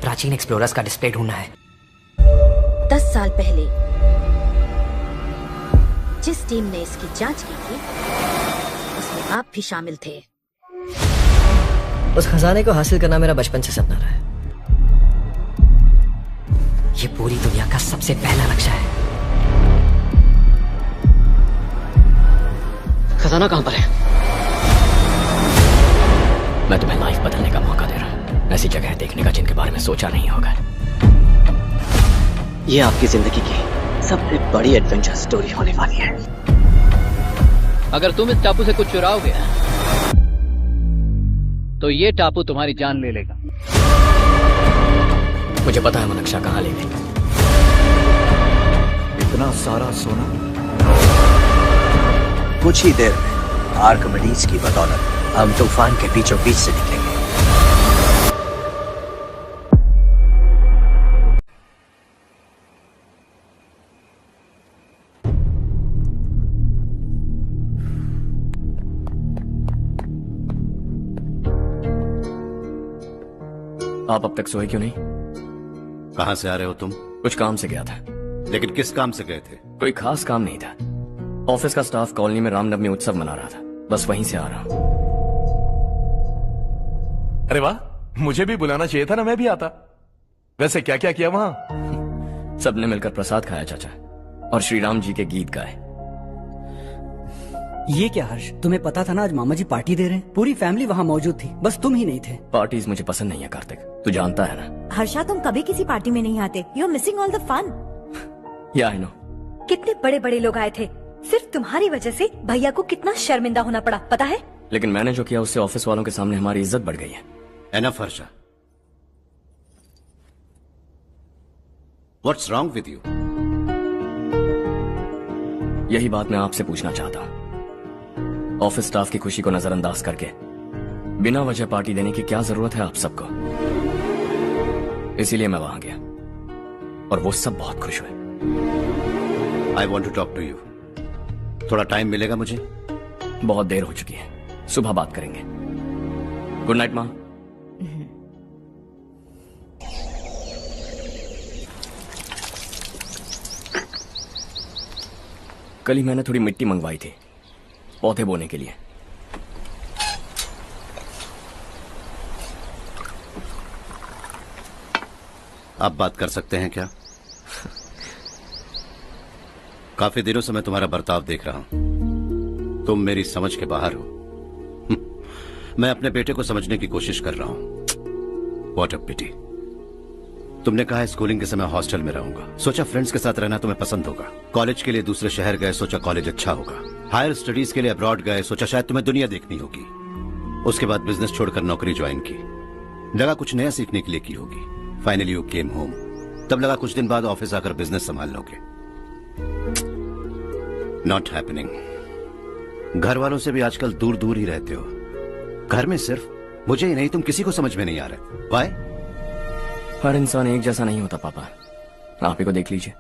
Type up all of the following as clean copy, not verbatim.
प्राचीन एक्सप्लोरर्स का डिस्प्ले ढूंढना है। 10 साल पहले जिस टीम ने इसकी जांच की थी उसमें आप भी शामिल थे। उस खजाने को हासिल करना मेरा बचपन से सपना रहा है। ये पूरी दुनिया का सबसे पहला लक्ष्य है। खजाना कहां पर है? मैं तुम्हें लाइफ बदलने का मौका दे रहा हूं। ऐसी जगह देखने का जिनके बारे में सोचा नहीं होगा। ये आपकी जिंदगी की सबसे बड़ी एडवेंचर स्टोरी होने वाली है। अगर तुम इस टापू से कुछ चुराओगे तो ये टापू तुम्हारी जान ले लेगा। मुझे पता है वो नक्शा कहाँ ले गई। इतना सारा सोना कुछ ही देर में आर्किमिडीज की बदौलत हम तूफान के बीचों बीच से निकलेंगे। आप अब तक सोए क्यों नहीं? कहां से आ रहे हो तुम? कुछ काम से गया था। लेकिन किस काम से गए थे? कोई खास काम नहीं था। ऑफिस का स्टाफ कॉलोनी में रामनवमी उत्सव मना रहा था, बस वहीं से आ रहा हूं। अरे वाह, मुझे भी बुलाना चाहिए था ना, मैं भी आता। वैसे क्या क्या किया वहां? सबने मिलकर प्रसाद खाया चाचा, और श्री राम जी के गीत गाए। ये क्या हर्ष, तुम्हें पता था ना आज मामा जी पार्टी दे रहे हैं? पूरी फैमिली वहाँ मौजूद थी, बस तुम ही नहीं थे। पार्टीज मुझे पसंद नहीं है कार्तिक, तू जानता है ना। हर्षा, तुम कभी किसी पार्टी में नहीं आते। You are missing all the fun. Yeah I no. कितने बड़े बड़े लोग आए थे, सिर्फ तुम्हारी वजह से भैया को कितना शर्मिंदा होना पड़ा, पता है? लेकिन मैंने जो किया उससे ऑफिस वालों के सामने हमारी इज्जत बढ़ गई है। Enough Harsha, what's wrong with you? यही बात मैं आपसे पूछना चाहता हूँ। ऑफिस स्टाफ की खुशी को नजरअंदाज करके बिना वजह पार्टी देने की क्या जरूरत है आप सबको? इसीलिए मैं वहां गया और वो सब बहुत खुश हुए। I want to talk to you. थोड़ा टाइम मिलेगा मुझे? बहुत देर हो चुकी है, सुबह बात करेंगे। गुड नाइट माँ। कल ही मैंने थोड़ी मिट्टी मंगवाई थी पौधे बोने के लिए। आप बात कर सकते हैं क्या? काफी दिनों से मैं तुम्हारा बर्ताव देख रहा हूं। तुम मेरी समझ के बाहर हो। मैं अपने बेटे को समझने की कोशिश कर रहा हूं। व्हाट अ पिटी। तुमने कहा स्कूलिंग के समय हॉस्टल में रहूंगा, सोचा फ्रेंड्स के साथ रहना तुम्हें पसंद होगा। कॉलेज के लिए दूसरे शहर गए, सोचा कॉलेज अच्छा होगा। हायर स्टडीज के लिए अब्रॉड गए, सोचा शायद तुम्हें दुनिया देखनी होगी। उसके बाद बिजनेस छोड़कर नौकरी ज्वाइन की, लगा कुछ नया सीखने के लिए की होगी। Finally you came home. तब लगा कुछ दिन बाद ऑफिस आकर बिजनेस संभाल लोगे। Not happening. घर वालों से भी आजकल दूर दूर ही रहते हो। घर में सिर्फ मुझे ही नहीं, तुम किसी को समझ में नहीं आ रहे। वाई? हर इंसान एक जैसा नहीं होता पापा, आप ही को देख लीजिए।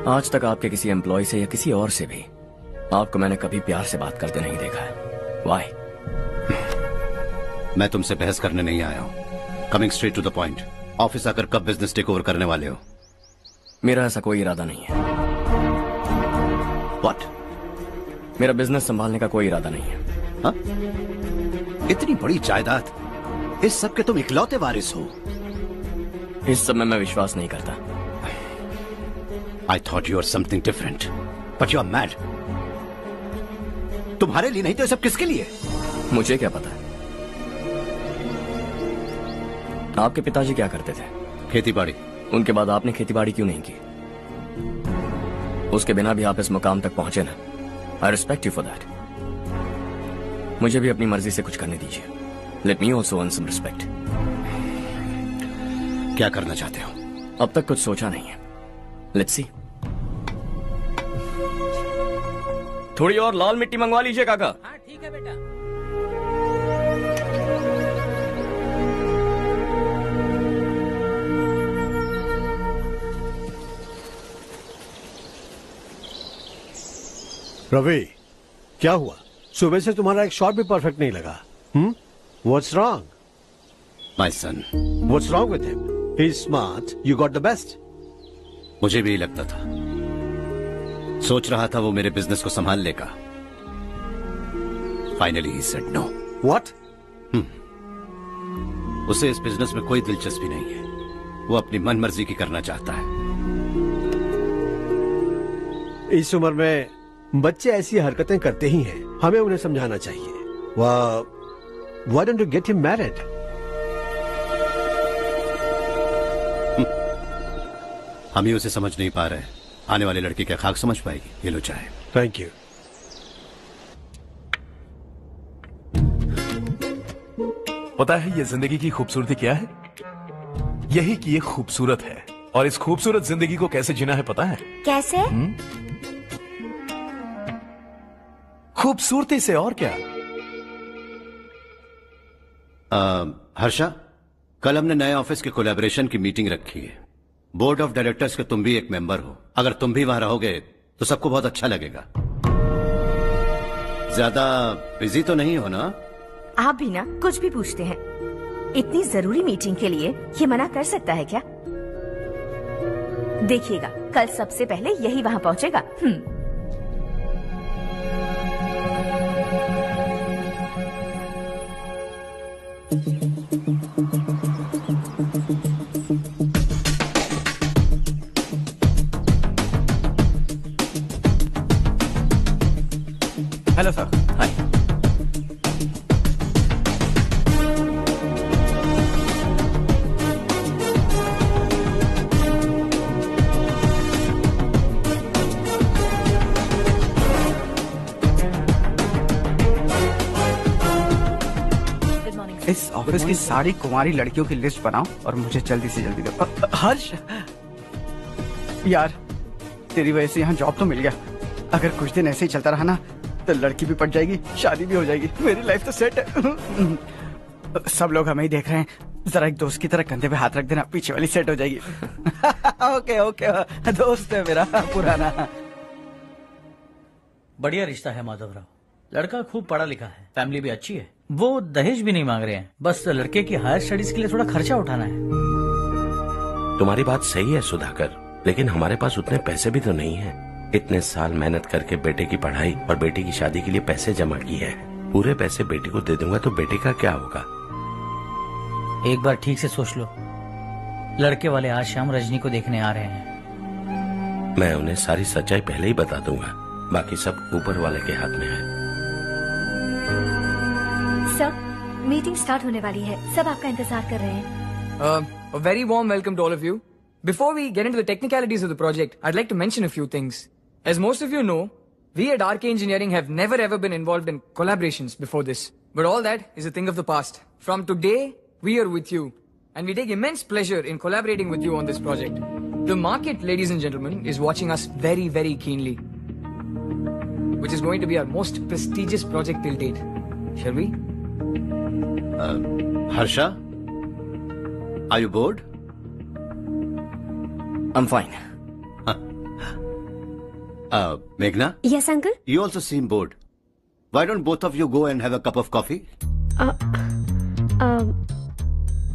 आज तक आपके किसी एम्प्लॉय से या किसी और से भी आपको मैंने कभी प्यार से बात करते नहीं देखा है। वाई? मैं तुमसे बहस करने नहीं आया हूं। Coming straight to the point. Office आकर कब बिजनेस टेक ओवर करने वाले हो? मेरा ऐसा कोई इरादा नहीं है। व्हाट? मेरा बिजनेस संभालने का कोई इरादा नहीं है। हा? इतनी बड़ी जायदाद, इस सब के तुम इकलौते वारिस हो। इस सब में मैं विश्वास नहीं करता। I thought you were something different, but you are mad. तुम्हारे लिए नहीं तो ये सब किसके लिए? मुझे क्या पता। आपके पिताजी क्या करते थे? खेतीबाड़ी। उनके बाद आपने खेतीबाड़ी क्यों नहीं की? उसके बिना भी आप इस मुकाम तक पहुंचे ना। I respect you for that. मुझे भी अपनी मर्जी से कुछ करने दीजिए। Let me also earn some respect. क्या करना चाहते हो? अब तक कुछ सोचा नहीं है। Let's see. थोड़ी और लाल मिट्टी मंगवा लीजिए काका। हाँ ठीक है बेटा। रवि, क्या हुआ? सुबह से तुम्हारा एक शॉट भी परफेक्ट नहीं लगा। What's wrong? My son. What's wrong with him? He's smart. You got the best. मुझे भी यही लगता था। सोच रहा था वो मेरे बिजनेस को संभाल लेगा। Finally he said no. What? उसे इस बिजनेस में कोई दिलचस्पी नहीं है। वो अपनी मनमर्जी की करना चाहता है। इस उम्र में बच्चे ऐसी हरकतें करते ही हैं। हमें उन्हें समझाना चाहिए। Why don't you get him married? हम ही उसे समझ नहीं पा रहे। आने वाली लड़की क्या खाक समझ पाएगी? ये लो चाहे। Thank you. पता है ये जिंदगी की खूबसूरती क्या है? यही कि ये खूबसूरत है, और इस खूबसूरत जिंदगी को कैसे जीना है पता है? कैसे? खूबसूरती से, और क्या। हर्षा, कल हमने नए ऑफिस के कोलैबोरेशन की मीटिंग रखी है। बोर्ड ऑफ डायरेक्टर्स के तुम भी एक मेंबर हो। अगर तुम भी वहां रहोगे तो सबको बहुत अच्छा लगेगा। ज्यादा बिजी तो नहीं हो ना? आप भी ना कुछ भी पूछते हैं। इतनी जरूरी मीटिंग के लिए ये मना कर सकता है क्या? देखिएगा, कल सबसे पहले यही वहाँ पहुँचेगा। Hello sir. हाय। इस ऑफिस की सारी कुंवारी लड़कियों की लिस्ट बनाओ और मुझे जल्दी से जल्दी दो। हर्ष यार, तेरी वजह से यहाँ जॉब तो मिल गया। अगर कुछ दिन ऐसे ही चलता रहा ना तो लड़की भी पट जाएगी, शादी भी हो जाएगी, मेरी लाइफ तो सेट है। सब लोग हमें ही देख रहे हैं, जरा एक दोस्त की तरह कंधे पे हाथ रख देना, पीछे वाली सेट हो जाएगी। ओके ओके, दोस्त है मेरा पुराना। बढ़िया रिश्ता है माधवराव। लड़का खूब पढ़ा लिखा है, फैमिली भी अच्छी है। वो दहेज भी नहीं मांग रहे हैं, बस लड़के की हायर स्टडीज के लिए थोड़ा खर्चा उठाना है। तुम्हारी बात सही है सुधाकर, लेकिन हमारे पास उतने पैसे भी तो नहीं हैं। इतने साल मेहनत करके बेटे की पढ़ाई और बेटे की शादी के लिए पैसे जमा किए हैं। पूरे पैसे बेटे को दे दूंगा तो बेटे का क्या होगा? एक बार ठीक से सोच लो। लड़के वाले आज शाम रजनी को देखने आ रहे हैं। मैं उन्हें सारी सच्चाई पहले ही बता दूंगा, बाकी सब ऊपर वाले के हाथ में है। सर, मीटिंग स्टार्ट होने वाली है, सब आपका इंतजार कर रहे हैं। A very warm welcome to all of you. Before we get into the technicalities of the project, I'd like to mention a few things. As most of you know, we at RK Engineering have never ever been involved in collaborations before this. But all that is a thing of the past. From today, we are with you. And we take immense pleasure in collaborating with you on this project. The market, ladies and gentlemen, is watching us very, very keenly. Which is going to be our most prestigious project till date. Shall we? Harsha? Are you bored? I'm fine. Meghna? Yes, uncle? You also seem bored. Why don't both of you go and have a cup of coffee?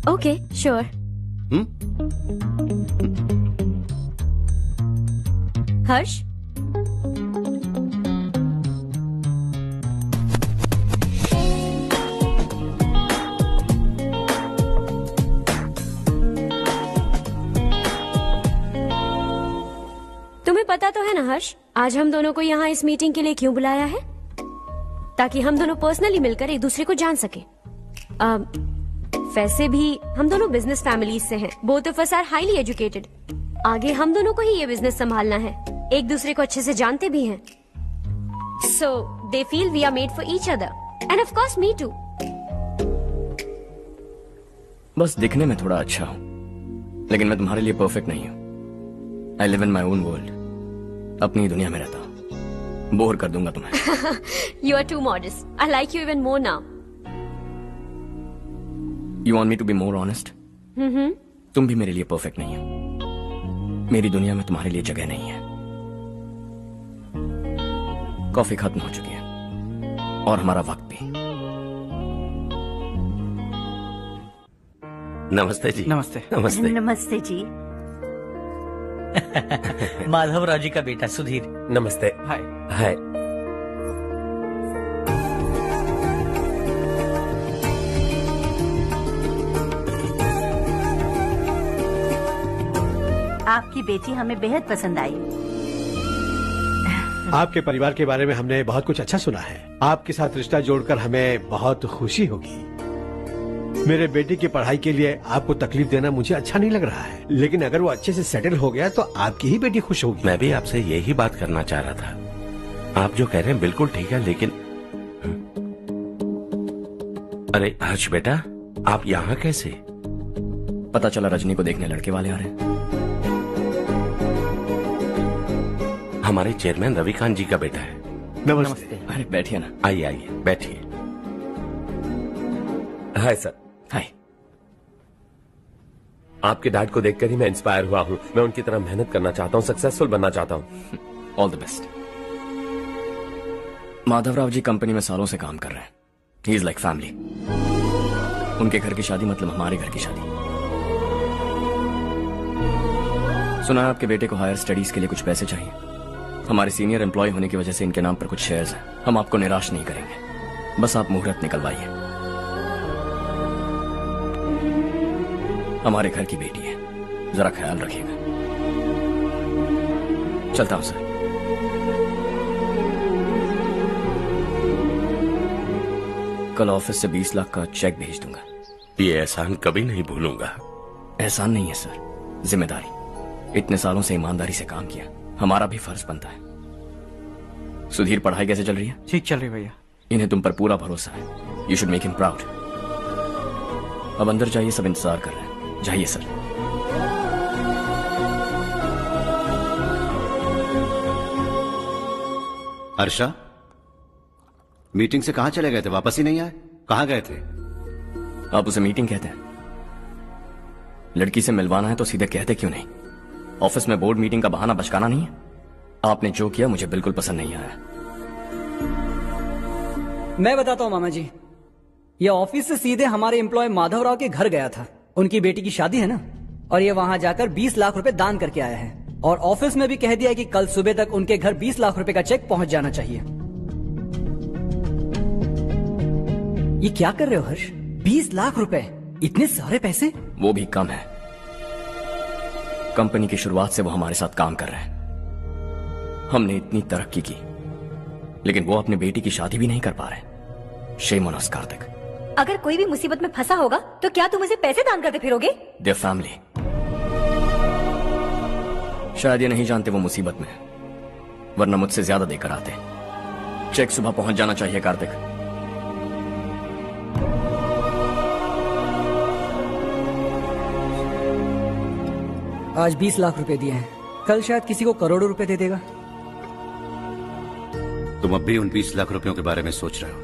Okay, sure. Harsh? तुम्हें पता तो है ना हर्ष, आज हम दोनों को यहाँ इस मीटिंग के लिए क्यों बुलाया है? ताकि हम दोनों पर्सनली मिलकर एक दूसरे को जान सके। वैसे भी हम दोनों बिजनेस फैमिलीज से हैं। Both of us are highly educated. आगे हम दोनों को ही ये बिजनेस संभालना है। एक दूसरे को अच्छे से जानते भी हैं। So they feel we are made for each other and of course me too. बस दिखने में थोड़ा अच्छा हूं, लेकिन मैं तुम्हारे लिए परफेक्ट नहीं हूं। I live in my own world, अपनी दुनिया में रहता हूं। बोर कर दूंगा तुम्हें। You are too modest. I like you even more now. You want me to be more honest? तुम भी मेरे लिए परफेक्ट नहीं हो। मेरी दुनिया में तुम्हारे लिए जगह नहीं है। कॉफी खत्म हो चुकी है और हमारा वक्त भी। नमस्ते जी। नमस्ते। नमस्ते। नमस्ते जी। माधवराव जी का बेटा सुधीर। नमस्ते। हाय। हाय। आपकी बेटी हमें बेहद पसंद आई। आपके परिवार के बारे में हमने बहुत कुछ अच्छा सुना है। आपके साथ रिश्ता जोड़कर हमें बहुत खुशी होगी। मेरे बेटे की पढ़ाई के लिए आपको तकलीफ देना मुझे अच्छा नहीं लग रहा है, लेकिन अगर वो अच्छे से सेटल हो गया तो आपकी ही बेटी खुश होगी। मैं भी आपसे यही बात करना चाह रहा था। आप जो कह रहे हैं बिल्कुल ठीक है, लेकिन अरे हर्ष बेटा, आप यहाँ कैसे? पता चला रजनी को देखने लड़के वाले आ रहे हैं। हमारे चेयरमैन रविकांत जी का बेटा है। नमस्ते। अरे बैठिए ना। आइए आइए बैठिए। Hi sir. हाय। आपके डैड को देखकर ही मैं इंस्पायर हुआ हूँ। मैं उनकी तरह मेहनत करना चाहता हूँ, सक्सेसफुल बनना चाहता हूँ। All the best. Madhavrao ji company में सालों से काम कर रहे हैं। He is like family. उनके घर की शादी मतलब हमारे घर की शादी। सुना है आपके बेटे को हायर स्टडीज के लिए कुछ पैसे चाहिए। हमारे सीनियर एम्प्लॉय होने की वजह से इनके नाम पर कुछ शेयर्स हैं। हम आपको निराश नहीं करेंगे, बस आप मुहूर्त निकलवाइए। हमारे घर की बेटी है, जरा ख्याल रखिएगा। चलता हूं सर। कल ऑफिस से 20 लाख का चेक भेज दूंगा। ये एहसान कभी नहीं भूलूंगा। एहसान नहीं है सर, जिम्मेदारी। इतने सालों से ईमानदारी से काम किया, हमारा भी फर्ज बनता है। सुधीर, पढ़ाई कैसे चल रही है? ठीक चल रही भैया। इन्हें तुम पर पूरा भरोसा है। You should make him proud. अब अंदर जाइए, सब इंतजार कर रहे हैं। जाइए सर। हर्षा, मीटिंग से कहां चले गए थे? वापस ही नहीं आए? कहां गए थे? आप उसे मीटिंग कहते हैं? लड़की से मिलवाना है तो सीधे कहते क्यों नहीं? ऑफिस में बोर्ड मीटिंग का बहाना बचकाना नहीं है। आपने जो किया मुझे बिल्कुल पसंद नहीं आया। मैं बताता हूँ मामा जी, ये ऑफिस से सीधे हमारे एम्प्लॉय माधवराव के घर गया था। उनकी बेटी की शादी है ना, और ये वहां जाकर 20 लाख रुपए दान करके आया है। और ऑफिस में भी कह दिया कि कल सुबह तक उनके घर 20 लाख रुपए का चेक पहुंच जाना चाहिए। ये क्या कर रहे हो हर्ष? 20 लाख रुपए, इतने सारे पैसे? वो भी कम है। कंपनी की शुरुआत से वो हमारे साथ काम कर रहे हैं। हमने इतनी तरक्की की, लेकिन वो अपनी बेटी की शादी भी नहीं कर पा रहे। Shame on us Kartik. अगर कोई भी मुसीबत में फंसा होगा तो क्या तुम उसे पैसे दान करते फिरोगे? Their family. शायद ये नहीं जानते वो मुसीबत में है, वरना मुझसे ज्यादा देकर आते। चेक सुबह पहुंच जाना चाहिए कार्तिक। आज 20 लाख रुपए दिए हैं, कल शायद किसी को करोड़ों रुपए दे देगा। तुम अब भी उन 20 लाख रुपयों के बारे में सोच रहे हो,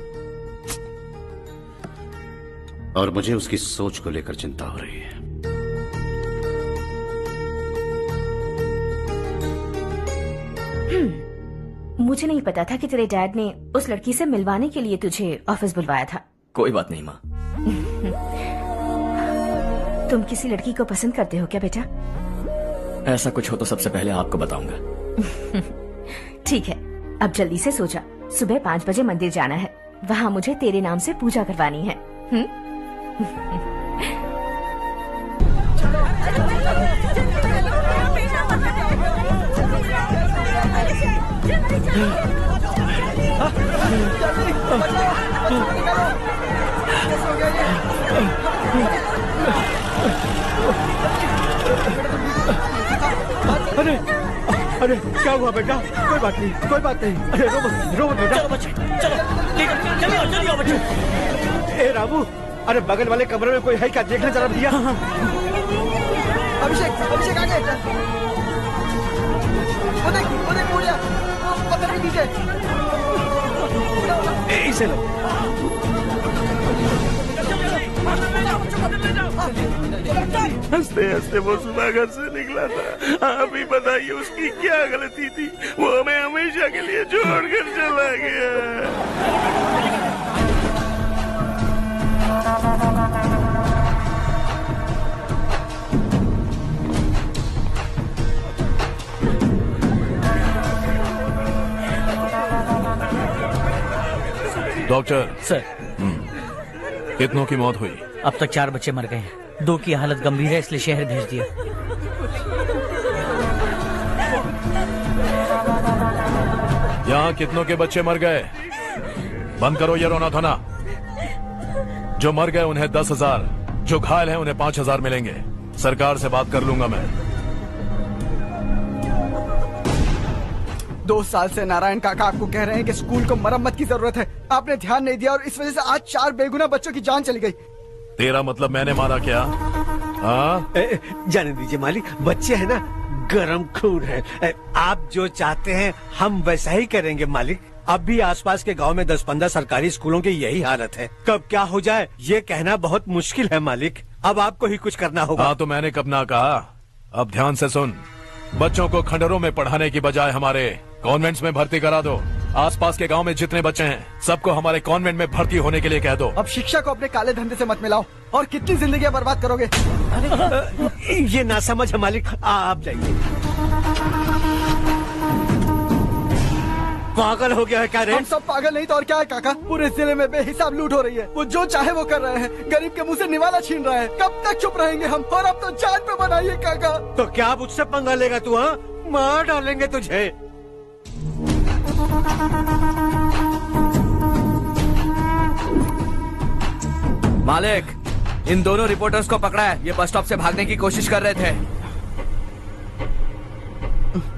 और मुझे उसकी सोच को लेकर चिंता हो रही है। मुझे नहीं पता था कि तेरे डैड ने उस लड़की से मिलवाने के लिए तुझे ऑफिस बुलवाया था। कोई बात नहीं माँ। तुम किसी लड़की को पसंद करते हो क्या बेटा? ऐसा कुछ हो तो सबसे पहले आपको बताऊंगा। ठीक है, अब जल्दी से सो जा। सुबह 5 बजे मंदिर जाना है, वहाँ मुझे तेरे नाम से पूजा करवानी है। अरे अरे क्या हुआ बेटा? कोई बात नहीं, कोई बात नहीं। अरे रो मत बेटा। चलो बच्चे, चलो जल्दी आओ बच्चे। ए रामू, अरे बगल वाले कमरे में कोई है क्या? देखना जरा भैया। अभिषेक, अभिषेक आ गए। वो देख मुड़िया, पकड़ के पीछे। इसे लो। हंसते हंसते वो सुबह घर से निकला था। आप ही बताइए उसकी क्या गलती थी? वो हमें हमेशा के लिए छोड़कर चला गया। डॉक्टर सर, कितनों की मौत हुई? अब तक 4 बच्चे मर गए हैं। 2 की हालत गंभीर है, इसलिए शहर भेज दिया। यहाँ कितनों के बच्चे मर गए? बंद करो ये रोना धोना। जो मर गए उन्हें 10,000, जो घायल हैं उन्हें 5,000 मिलेंगे। सरकार से बात कर लूंगा मैं। 2 साल से नारायण काका आपको कह रहे हैं कि स्कूल को मरम्मत की जरूरत है। आपने ध्यान नहीं दिया और इस वजह से आज 4 बेगुनाह बच्चों की जान चली गई। तेरा मतलब मैंने मारा क्या? हाँ, जाने दीजिए मालिक, बच्चे हैं ना, गरम खून है। आप जो चाहते हैं हम वैसा ही करेंगे मालिक। अब भी आसपास के गांव में 10-15 सरकारी स्कूलों की यही हालत है। कब क्या हो जाए ये कहना बहुत मुश्किल है मालिक। अब आपको ही कुछ करना होगा। हाँ तो मैंने कब ना कहा। अब ध्यान से सुन, बच्चों को खंडरों में पढ़ाने की बजाय हमारे कॉन्वेंट्स में भर्ती करा दो। आसपास के गांव में जितने बच्चे हैं सबको हमारे कॉन्वेंट में भर्ती होने के लिए कह दो। अब शिक्षा को अपने काले धंधे से मत मिलाओ। और कितनी जिंदगियां बर्बाद करोगे? ये ना समझ है मालिक, आप जाइए। पागल हो गया है क्या रे? हम सब पागल नहीं तो और क्या है काका। पूरे जिले में बेहिसाब लूट हो रही है। वो जो चाहे वो कर रहे हैं। गरीब के मुंह से निवाला छीन रहे हैं। कब तक चुप रहेंगे हम? और अब तो जान पे बनाइए काका। तो क्या मुझसे पंगा लेगा तू? हाँ, मार डालेंगे तुझे। मालिक, इन दोनों रिपोर्टर्स को पकड़ा है। ये बस स्टॉप से भागने की कोशिश कर रहे थे।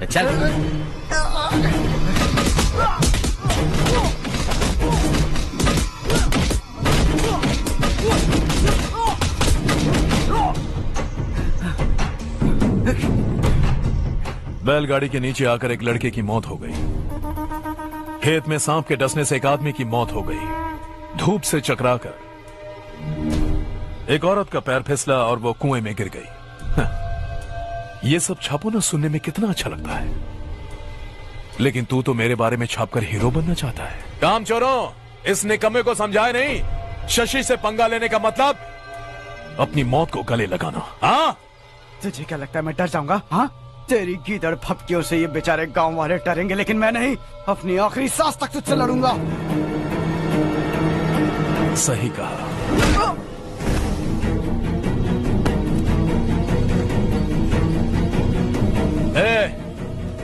चल। बैलगाड़ी के नीचे आकर एक लड़के की मौत हो गई। खेत में सांप के डसने से एक आदमी की मौत हो गई। धूप से चकराकर एक औरत का पैर फिसला और वो कुएं में गिर गई। ये सब छापो ना, सुनने में कितना अच्छा लगता है। लेकिन तू तो मेरे बारे में छापकर हीरो बनना चाहता है। काम चोरों, इस निकम्मे को समझाए नहीं। शशि से पंगा लेने का मतलब अपनी मौत को गले लगाना। हाँ, तुझे क्या लगता है मैं डर जाऊंगा? हाँ, तेरी गीदड़ फपकियों से ये बेचारे गांव वाले डरेंगे, लेकिन मैं नहीं। अपनी आखिरी सांस तक तुझसे लड़ूंगा। सही कहा।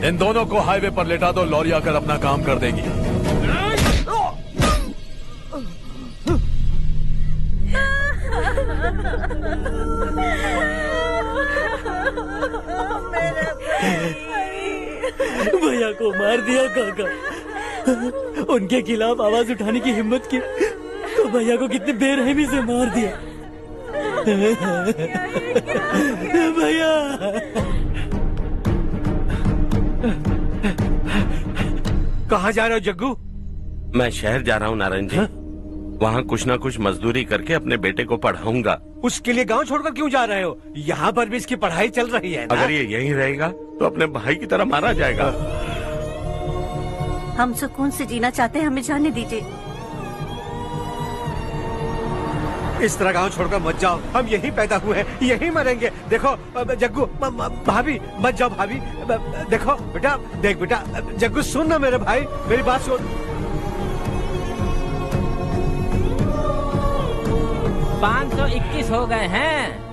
इन दोनों को हाईवे पर लेटा दो। लॉरी आकर अपना काम कर देगी। भैया को मार दिया काका। उनके खिलाफ आवाज उठाने की हिम्मत की तो भैया को कितने बेरहमी से मार दिया। भैया कहाँ जा रहे हो जग्गू? मैं शहर जा रहा हूँ नारायण जी। वहाँ कुछ ना कुछ मजदूरी करके अपने बेटे को पढ़ाऊंगा। उसके लिए गांव छोड़कर क्यों जा रहे हो? यहाँ पर भी इसकी पढ़ाई चल रही है ना? अगर ये यहीं रहेगा तो अपने भाई की तरह मारा जाएगा। हम सुकून से जीना चाहते हैं, हमें जाने दीजिए। इस तरह गांव छोड़कर मत जाओ। हम यहीं पैदा हुए हैं, यहीं मरेंगे। देखो जग्गू, भाभी मत जाओ। भाभी देखो बेटा, देख बेटा, जग्गू सुन ना मेरे भाई, मेरी बात सुन। 521 हो गए हैं।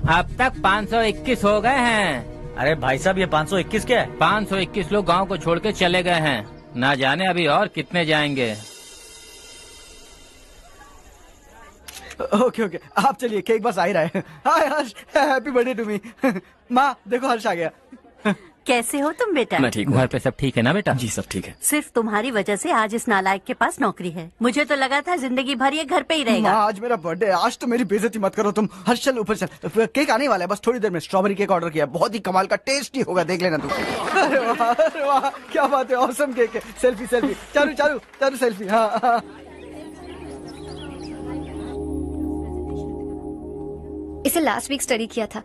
अब तक 521 हो गए हैं। अरे भाई साहब, ये 521 क्या है? 521 लोग गांव को छोड़ के चले गए हैं। ना जाने अभी और कितने जाएंगे। ओके, आप चलिए, केक बस आ ही रहा है। हाय हर्ष, हैप्पी बर्थडे टू मी। माँ देखो, हर्ष आ गया। कैसे हो तुम बेटा? मैं ठीक हूँ। घर पे सब ठीक है ना बेटा? जी सब ठीक है। सिर्फ तुम्हारी वजह से आज इस नालायक के पास नौकरी है। मुझे तो लगा था जिंदगी भर ये घर पे ही रहेगा। आज मेरा बर्थडे, आज तो मेरी बेइज्जती मत करो तुम। हर्ष चल ऊपर चल, केक आने वाला है बस थोड़ी देर में। स्ट्रॉबेरी केक ऑर्डर किया, बहुत ही कमाल का, टेस्टी होगा, देख लेना तू। अरे वाह, क्या बात है, ऑसम केक है। Selfie Charu selfie. हाँ। इसे लास्ट वीक स्टडी किया था।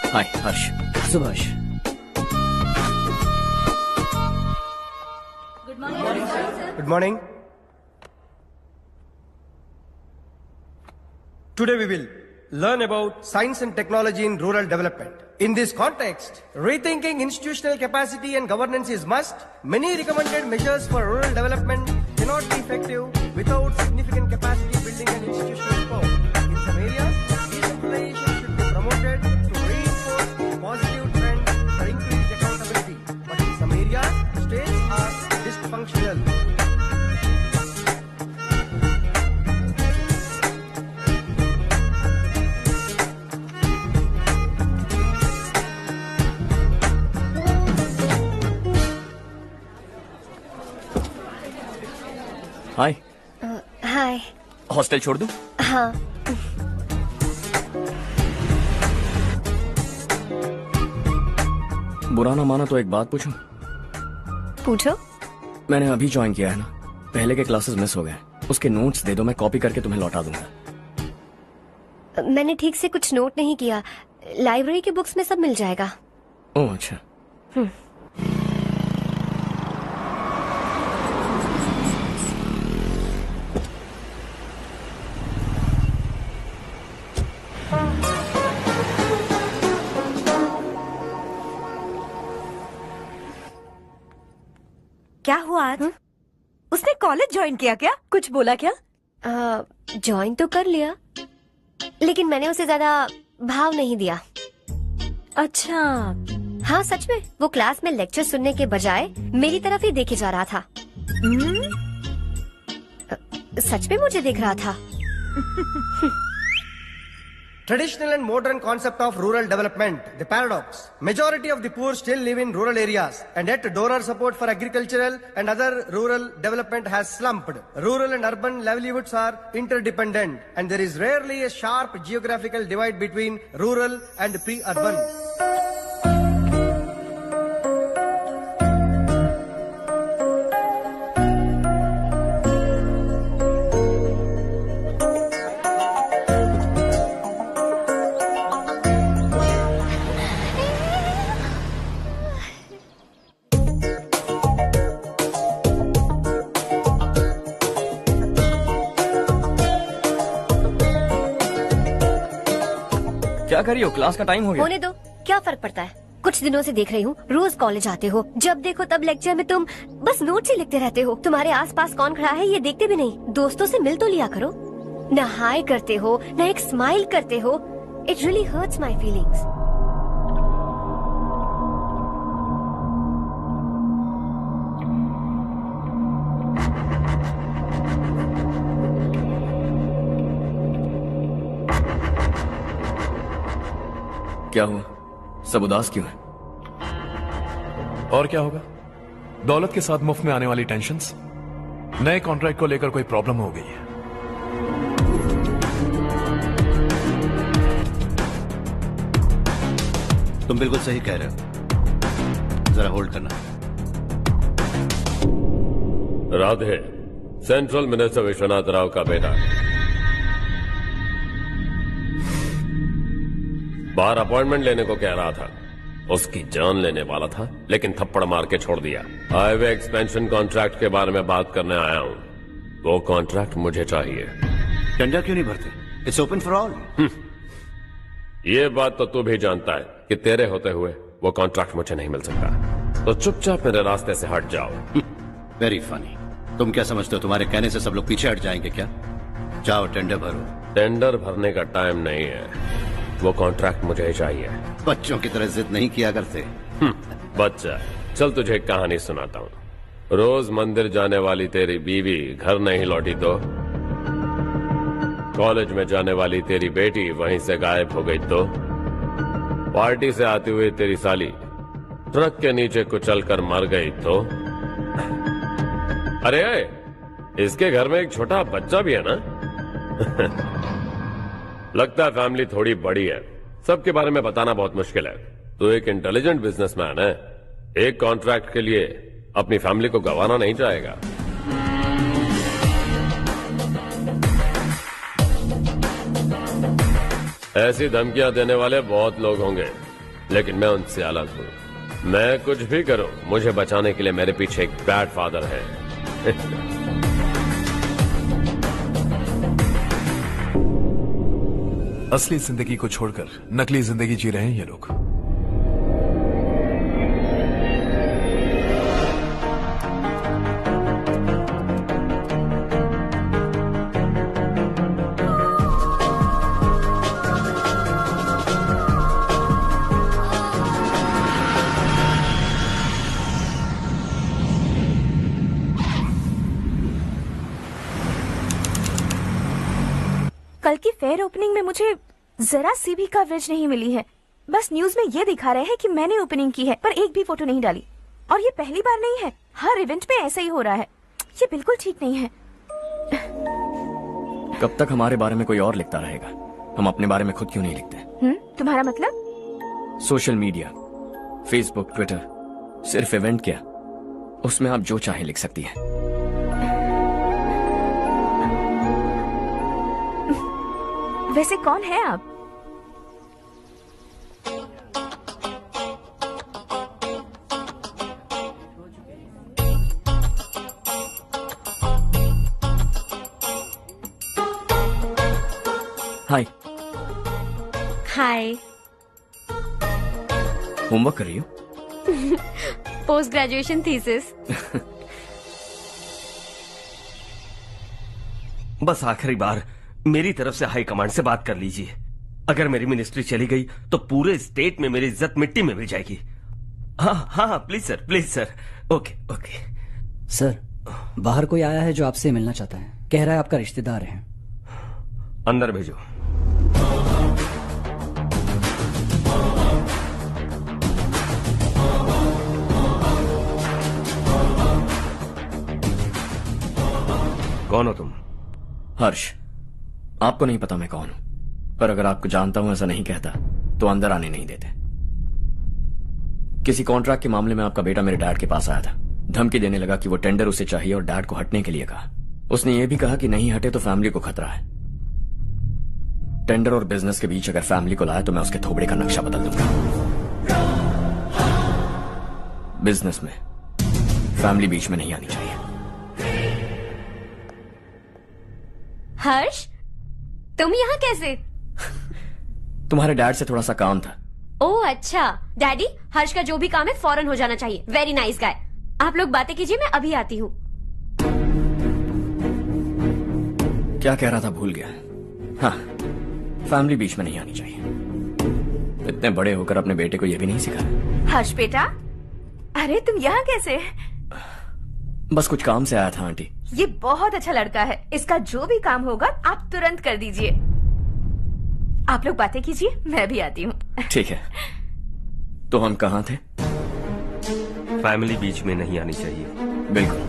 Hi Harsh. Subhash, Good morning. Today we will learn about science and technology in rural development. In this context, rethinking institutional capacity and governance is must. Many recommended measures for rural development cannot be effective without significant capacity building and institutional support. In some areas, decentralization should be promoted to reinforce positive trends for increased accountability. But in some areas, states are dysfunctional. Hi. Hi. Hostel छोड़ दूं? हाँ। बुरा ना माना तो एक बात पूछूं? पूछो। मैंने अभी ज्वाइन किया है ना, पहले के क्लासेस मिस हो गए। उसके नोट्स दे दो, मैं कॉपी करके तुम्हें लौटा दूंगा। मैंने ठीक से कुछ नोट नहीं किया। लाइब्रेरी के बुक्स में सब मिल जाएगा। ओह अच्छा। क्या हुआ आज? उसने कॉलेज ज्वाइन किया क्या? कुछ बोला क्या? ज्वाइन तो कर लिया, लेकिन मैंने उसे ज्यादा भाव नहीं दिया। अच्छा। हाँ सच में, वो क्लास में लेक्चर सुनने के बजाय मेरी तरफ ही देखे जा रहा था। सच में मुझे देख रहा था। Traditional and modern concept of rural development, the paradox. Majority of the poor still live in rural areas, and yet donor support for agricultural and other rural development has slumped. Rural and urban livelihoods are interdependent, and there is rarely a sharp geographical divide between rural and pre-urban. क्या कर रही हो? Class का time हो गया। होने दो, क्या फर्क पड़ता है। कुछ दिनों से देख रही हूँ, रोज कॉलेज आते हो, जब देखो तब लेक्चर में तुम बस नोट्स ही लिखते रहते हो। तुम्हारे आसपास कौन खड़ा है ये देखते भी नहीं। दोस्तों से मिल तो लिया करो। न हाय करते हो, न एक स्माइल करते हो। It really hurts my feelings. क्या हुआ? सब उदास क्यों है? और क्या होगा? दौलत के साथ मुफ्त में आने वाली टेंशन्स। नए कॉन्ट्रैक्ट को लेकर कोई प्रॉब्लम हो गई है। तुम बिल्कुल सही कह रहे हो। जरा होल्ड करना। राधे, सेंट्रल मिनिस्टर विश्वनाथ राव का बेटा बाहर अपॉइंटमेंट लेने को कह रहा था। उसकी जान लेने वाला था, लेकिन थप्पड़ मार के छोड़ दिया। हाईवे एक्सपेंशन कॉन्ट्रैक्ट के बारे में बात करने आया हूँ। वो कॉन्ट्रैक्ट मुझे चाहिए। टेंडर क्यों नहीं भरते? It's open for all. ये बात तो तू भी जानता है कि तेरे होते हुए वो कॉन्ट्रैक्ट मुझे नहीं मिल सकता। तो चुपचाप मेरे रास्ते से हट जाओ। Very funny. तुम क्या समझते हो तुम्हारे कहने से सब लोग पीछे हट जाएंगे क्या? जाओ टेंडर भरो। टेंडर भरने का टाइम नहीं है। वो कॉन्ट्रैक्ट मुझे चाहिए। बच्चों की तरह जिद नहीं किया करते। बच्चा, चल तुझे एक कहानी सुनाता हूँ। रोज मंदिर जाने वाली तेरी बीवी घर नहीं लौटी तो कॉलेज में जाने वाली तेरी बेटी वहीं से गायब हो गई तो पार्टी से आती हुई तेरी साली ट्रक के नीचे कुचल कर मर गई तो अरे इसके घर में एक छोटा बच्चा भी है ना। लगता है फैमिली थोड़ी बड़ी है। सबके बारे में बताना बहुत मुश्किल है। तो एक इंटेलिजेंट बिजनेसमैन है, एक कॉन्ट्रैक्ट के लिए अपनी फैमिली को गंवाना नहीं चाहेगा। ऐसी धमकियां देने वाले बहुत लोग होंगे, लेकिन मैं उनसे अलग हूं। मैं कुछ भी करूं, मुझे बचाने के लिए मेरे पीछे एक बैड फादर है। असली जिंदगी को छोड़कर नकली जिंदगी जी रहे हैं ये लोग। कल की फेयर ओपनिंग में मुझे जरा सी भी कवरेज नहीं मिली है। बस न्यूज में ये दिखा रहे हैं कि मैंने ओपनिंग की है, पर एक भी फोटो नहीं डाली। और ये पहली बार नहीं है, हर इवेंट में ऐसा ही हो रहा है। ये बिल्कुल ठीक नहीं है। कब तक हमारे बारे में कोई और लिखता रहेगा? हम अपने बारे में खुद क्यों नहीं लिखते? तुम्हारा मतलब? सोशल मीडिया, फेसबुक, ट्विटर, सिर्फ इवेंट क्या, उसमें आप जो चाहे लिख सकती हैं। वैसे कौन है आप? हाय। हाय। होमवर्क कर रही हो? Post graduation thesis. बस आखिरी बार मेरी तरफ से हाई कमांड से बात कर लीजिए। अगर मेरी मिनिस्ट्री चली गई तो पूरे स्टेट में मेरी इज्जत मिट्टी में मिल जाएगी। हाँ हाँ please sir, please sir. Okay okay. Sir, बाहर कोई आया है जो आपसे मिलना चाहता है। कह रहा है आपका रिश्तेदार है। अंदर भेजो। कौन हो तुम? हर्ष। आपको नहीं पता मैं कौन हूं, पर अगर आपको जानता हूं ऐसा नहीं कहता तो अंदर आने नहीं देते। किसी कॉन्ट्रैक्ट के मामले में आपका बेटा मेरे डैड के पास आया था। धमकी देने लगा कि वो टेंडर उसे चाहिए और डैड को हटने के लिए कहा। उसने ये भी कहा कि नहीं हटे तो फैमिली को खतरा है। टेंडर और बिजनेस के बीच अगर फैमिली को लाया तो मैं उसके थोबड़े का नक्शा बदल दूंगा। बिजनेस में फैमिली बीच में नहीं आनी चाहिए। हर्ष, तुम यहाँ कैसे? तुम्हारे डैड से थोड़ा सा काम था। ओह अच्छा। डैडी, हर्ष का जो भी काम है फौरन हो जाना चाहिए। Very nice guy. आप लोग बातें कीजिए, मैं अभी आती हूँ। क्या कह रहा था भूल गया। हाँ, फैमिली बीच में नहीं आनी चाहिए। इतने बड़े होकर अपने बेटे को यह भी नहीं सिखाया। हर्ष बेटा, अरे तुम यहाँ कैसे? बस कुछ काम से आया था आंटी। ये बहुत अच्छा लड़का है। इसका जो भी काम होगा आप तुरंत कर दीजिए। आप लोग बातें कीजिए, मैं भी आती हूँ। ठीक है। तो हम कहाँ थे? फैमिली बीच में नहीं आनी चाहिए। बिल्कुल।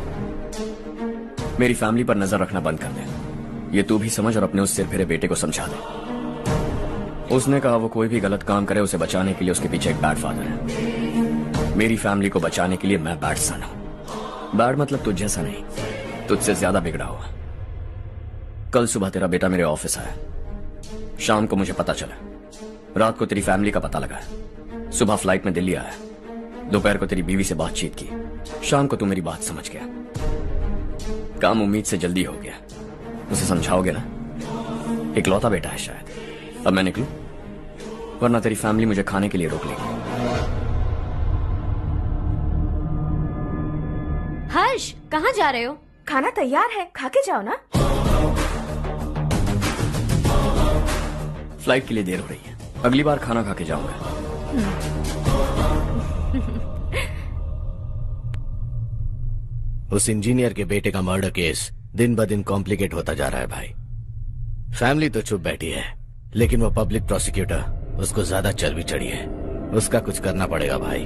मेरी फैमिली पर नजर रखना बंद कर दे। ये तू भी समझ और अपने उस सिर फिरे बेटे को समझा दे। उसने कहा वो कोई भी गलत काम करे उसे बचाने के लिए उसके पीछे एक बैड फादर है। मेरी फैमिली को बचाने के लिए मैं बैड सन हूं। बैड मतलब तुझ जैसा नहीं, तुझसे ज्यादा बिगड़ा हुआ। कल सुबह तेरा बेटा मेरे ऑफिस आया। शाम को मुझे पता चला। रात को तेरी फैमिली का पता लगा। सुबह फ्लाइट में दिल्ली आया। दोपहर को तेरी बीवी से बातचीत की। शाम को तू मेरी बात समझ गया। काम उम्मीद से जल्दी हो गया। उसे समझाओगे ना? इकलौता बेटा है शायद। अब मैं निकलूं, वरना तेरी फैमिली मुझे खाने के लिए रोक लेगी। हर्ष, कहाँ जा रहे हो? खाना तैयार है, खा के जाओ ना। फ्लाइट के लिए देर हो रही है। अगली बार खाना खा के जाऊंगा। उस इंजीनियर के बेटे का मर्डर केस दिन ब दिन कॉम्प्लिकेट होता जा रहा है भाई। फैमिली तो चुप बैठी है, लेकिन वो पब्लिक प्रोसिक्यूटर उसको ज्यादा चर्बी चढ़ी है। उसका कुछ करना पड़ेगा भाई।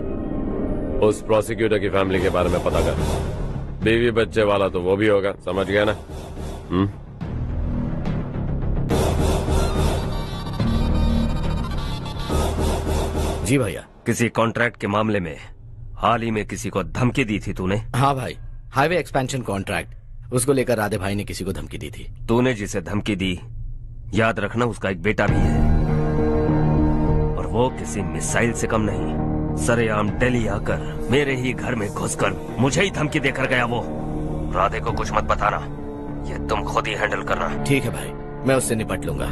उस प्रोसिक्यूटर की फैमिली के बारे में पता कर। बीवी बच्चे वाला तो वो भी होगा, समझ गया ना? जी भैया। किसी कॉन्ट्रैक्ट के मामले में हाल ही में किसी को धमकी दी थी तूने? हाँ भाई, हाईवे एक्सपेंशन कॉन्ट्रैक्ट, उसको लेकर राधे भाई ने किसी को धमकी दी थी। तूने जिसे धमकी दी, याद रखना उसका एक बेटा भी है, और वो किसी मिसाइल से कम नहीं। सरेआम दिल्ली आकर मेरे ही घर में घुसकर मुझे ही धमकी देकर गया वो। राधे को कुछ मत बताना, ये तुम खुद ही हैंडल करना। ठीक है भाई, मैं उससे निपट लूंगा।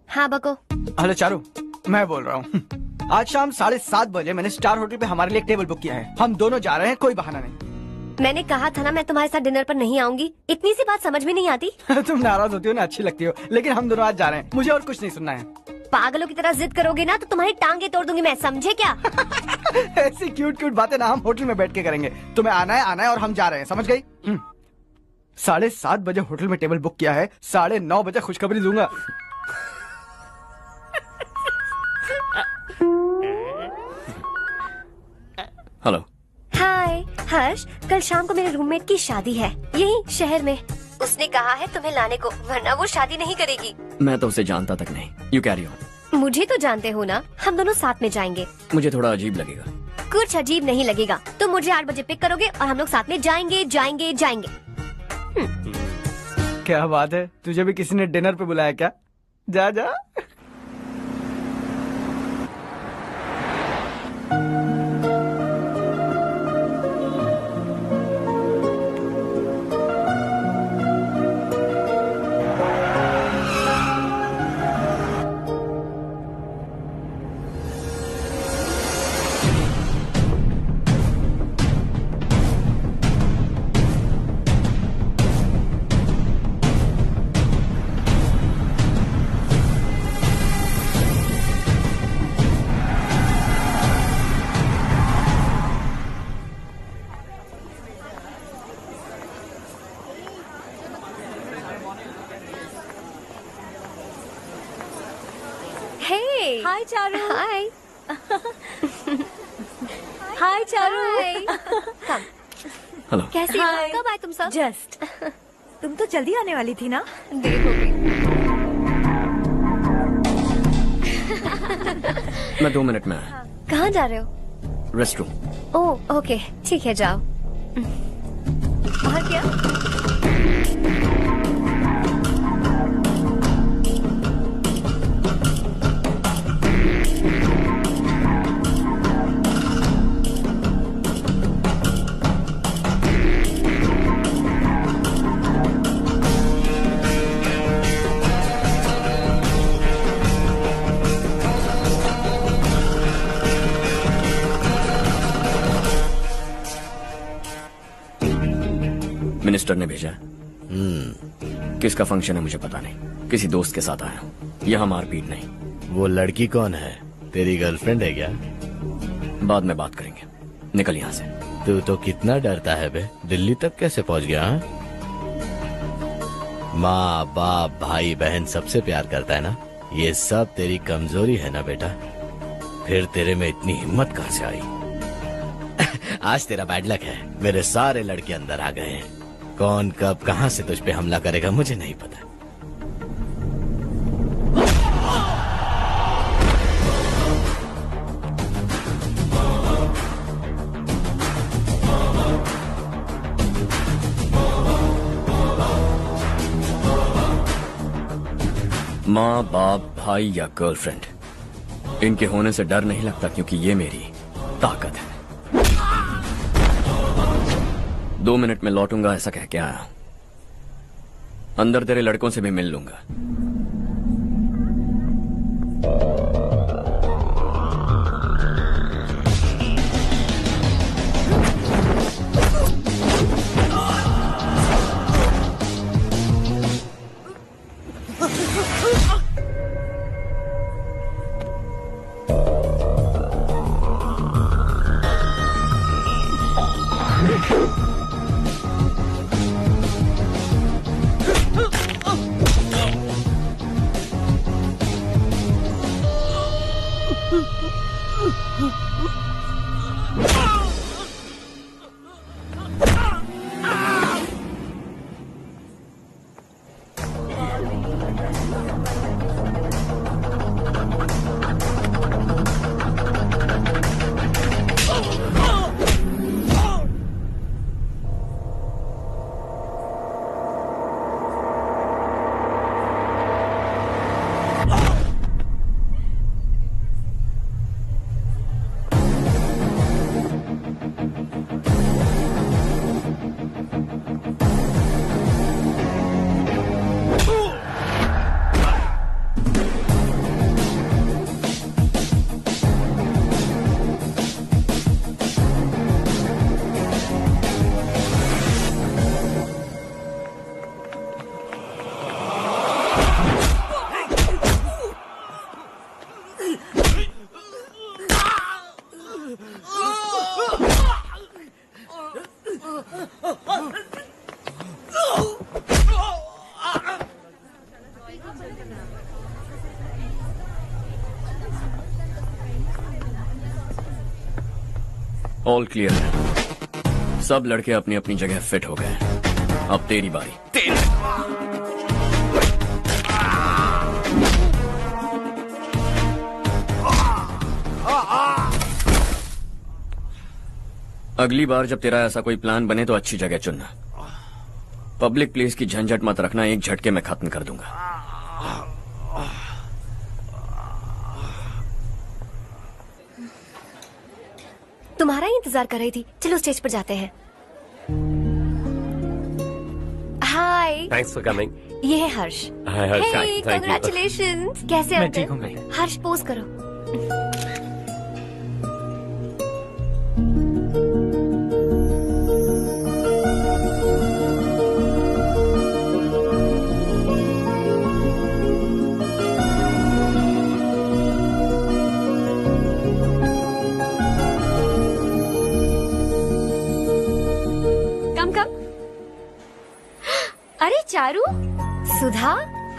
हाँ बको। हेलो चारू, मैं बोल रहा हूँ। आज शाम 7:30 बजे मैंने स्टार होटल पे हमारे लिए एक टेबल बुक किया है। हम दोनों जा रहे हैं, कोई बहाना नहीं। मैंने कहा था ना मैं तुम्हारे साथ डिनर पर नहीं आऊंगी। इतनी सी बात समझ में नहीं आती। तुम नाराज होती हो ना, अच्छी लगती हो, लेकिन हम दोनों आज जा रहे हैं। मुझे और कुछ नहीं सुनना है। पागलों की तरह जिद करोगे ना तो तुम्हारी टांगे तोड़ दूंगी मैं, समझे क्या? ऐसी क्यूट क्यूट बातें ना हम होटल में बैठ के करेंगे। तुम्हें आना है और हम जा रहे हैं, समझ गई? 7:30 बजे होटल में टेबल बुक किया है, 9:30 बजे खुशखबरी दूंगा। हेलो। हाय हर्ष, कल शाम को मेरे रूममेट की शादी है यही शहर में। उसने कहा है तुम्हें लाने को, वरना वो शादी नहीं करेगी। मैं तो उसे जानता तक नहीं। You carry on. मुझे तो जानते हो ना, हम दोनों साथ में जाएंगे। मुझे थोड़ा अजीब लगेगा। कुछ अजीब नहीं लगेगा। तुम मुझे 8 बजे पिक करोगे और हम लोग साथ में जाएंगे जाएंगे जाएंगे। क्या बात है, तुझे भी किसी ने डिनर पे बुलाया क्या? जा जा। हाय चारू। हाय। हाय चारू। हेलो। कैसी हो? कब आए तुम सब? जस्ट। तुम तो जल्दी आने वाली थी ना? देर हो गई। मैं 2 मिनट में आया। कहाँ जा रहे हो? Rest room. ओह ओके, ठीक है जाओ। और क्या? मिनिस्टर ने भेजा। किसका फंक्शन है मुझे पता नहीं। किसी दोस्त के साथ आया हूँ। यहाँ मारपीट नहीं। वो लड़की कौन है? तेरी गर्लफ्रेंड है क्या? बाद में बात करेंगे। निकल यहाँ से। तू तो कितना डरता है बे। दिल्ली तक कैसे पहुँच गया? हाँ? माँ बाप भाई बहन सबसे प्यार करता है ना? ये सब तेरी कमजोरी है ना बेटा? फिर तेरे में इतनी हिम्मत कहाँ से आई? आज तेरा बैड लक है, मेरे सारे लड़के अंदर आ गए हैं। कौन कब कहां से तुझ पे हमला करेगा मुझे नहीं पता। माँ बाप भाई या गर्लफ्रेंड, इनके होने से डर नहीं लगता क्योंकि ये मेरी ताकत है। 2 मिनट में लौटूंगा ऐसा कह के आया। अंदर तेरे लड़कों से भी मिल लूंगा। ऑल क्लियर है। सब लड़के अपनी अपनी जगह फिट हो गए। अब तेरी बारी। अगली बार जब तेरा ऐसा कोई प्लान बने तो अच्छी जगह चुनना। पब्लिक प्लेस की झंझट मत रखना, एक झटके में खत्म कर दूंगा। तुम्हारा ही इंतजार कर रही थी। चलो स्टेज पर जाते हैं। हाय। Thanks for coming. ये है हर्ष। हाय हर्ष। कांग्रेचुलेशंस। कैसे मैं हो ठीक तुम? हूँ। हर्ष पोज करो। अरे चारू। सुधा।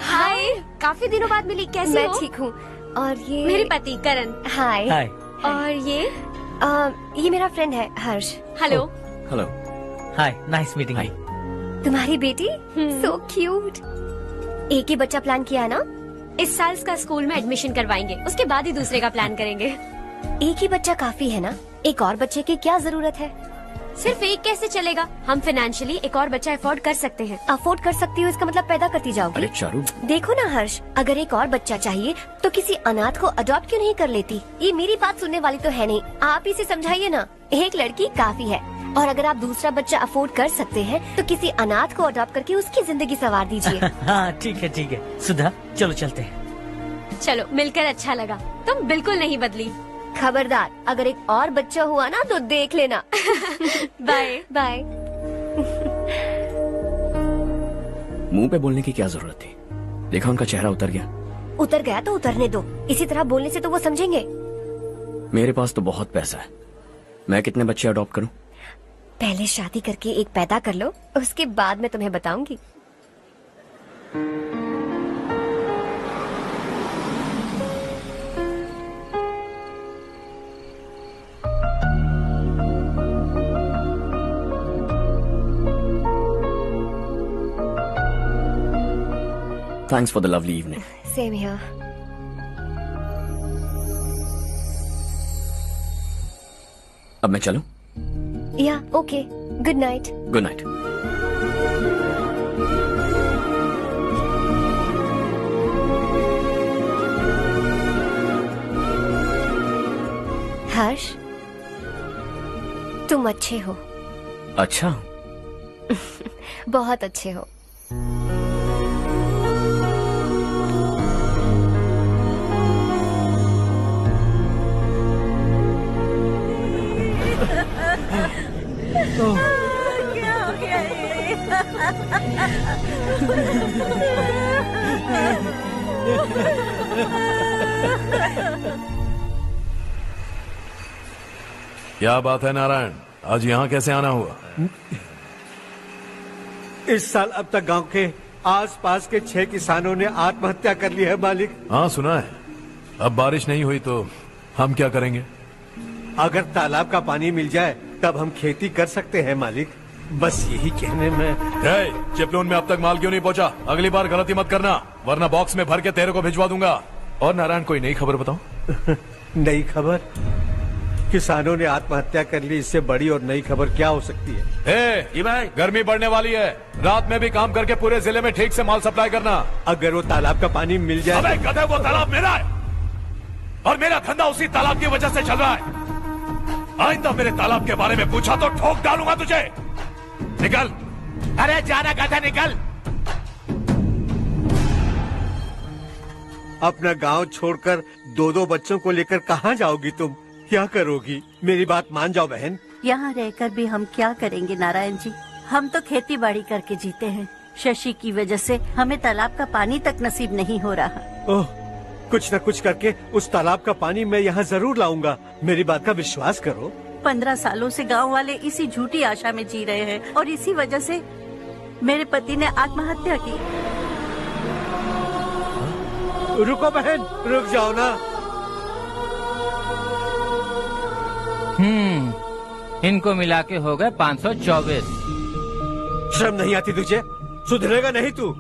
हाय। काफी दिनों बाद मिली, कैसी मैं हो? ठीक हूँ। और ये मेरे पति करण। हाय। हाय। और ये मेरा फ्रेंड है Harsh. Hello. Hello. Hi, nice meeting you. तुम्हारी बेटी सो क्यूट। एक ही बच्चा प्लान किया है ना? इस साल इसका स्कूल में एडमिशन करवाएंगे, उसके बाद ही दूसरे का प्लान करेंगे। एक ही बच्चा काफी है ना? एक और बच्चे की क्या जरूरत है? सिर्फ एक कैसे चलेगा? हम फाइनेंशियली एक और बच्चा अफोर्ड कर सकते हैं। अफोर्ड कर सकती हो इसका मतलब पैदा करती जाओगी? अरे चारू, देखो ना हर्ष, अगर एक और बच्चा चाहिए तो किसी अनाथ को अडॉप्ट क्यों नहीं कर लेती? ये मेरी बात सुनने वाली तो है नहीं, आप ही से समझाइए ना। एक लड़की काफी है, और अगर आप दूसरा बच्चा अफोर्ड कर सकते हैं तो किसी अनाथ को अडॉप्ट करके उसकी जिंदगी संवार दीजिए। हाँ ठीक है सुधा, चलो चलते हैं। चलो, मिलकर अच्छा लगा। तुम बिल्कुल नहीं बदली। खबरदार, अगर एक और बच्चा हुआ ना तो देख लेना। Bye bye. मुंह पे बोलने की क्या जरूरत थी? देखा उनका चेहरा उतर गया। उतर गया तो उतरने दो, इसी तरह बोलने से तो वो समझेंगे। मेरे पास तो बहुत पैसा है, मैं कितने बच्चे अडॉप्ट करूं? पहले शादी करके एक पैदा कर लो, उसके बाद मैं तुम्हें बताऊंगी। Thanks for the lovely evening. Same here. अब मैं चलूं? Yeah, okay. Good night. Good night. हर्ष, तुम अच्छे हो। अच्छा। बहुत अच्छे हो। क्या हो गया क्या बात है नारायण, आज यहाँ कैसे आना हुआ? इस साल अब तक गांव के आसपास के 6 किसानों ने आत्महत्या कर ली है मालिक। हाँ सुना है। अब बारिश नहीं हुई तो हम क्या करेंगे? अगर तालाब का पानी मिल जाए तब हम खेती कर सकते हैं मालिक। बस यही कहने में। चिपलून में अब तक माल क्यों नहीं पहुंचा? अगली बार गलती मत करना, वरना बॉक्स में भर के तेरे को भिजवा दूंगा। और नारायण, कोई नई खबर बताओ। नई खबर? किसानों ने आत्महत्या कर ली, इससे बड़ी और नई खबर क्या हो सकती है? जी भाई, गर्मी बढ़ने वाली है, रात में भी काम करके पूरे जिले में ठीक से माल सप्लाई करना। अगर वो तालाब का पानी मिल जाए। अबे गधे, वो तालाब मेरा है और मेरा धंधा उसी तालाब की वजह से चल रहा है। आइंदा मेरे तालाब के बारे में पूछा तो ठोक डालूंगा तुझे। निकल। अरे जाना गधा, निकल। अपना गांव छोड़कर 2-2 बच्चों को लेकर कहाँ जाओगी तुम? क्या करोगी? मेरी बात मान जाओ बहन। यहाँ रहकर भी हम क्या करेंगे नारायण जी? हम तो खेती बाड़ी करके जीते हैं। शशि की वजह से हमें तालाब का पानी तक नसीब नहीं हो रहा। ओह, कुछ न कुछ करके उस तालाब का पानी मैं यहाँ जरूर लाऊंगा। मेरी बात का विश्वास करो। 15 सालों से गांव वाले इसी झूठी आशा में जी रहे हैं और इसी वजह से मेरे पति ने आत्महत्या की। रुको बहन, रुक जाओ ना। इनको मिला के हो गए 524। शर्म नहीं आती तुझे? सुधरेगा नहीं तू?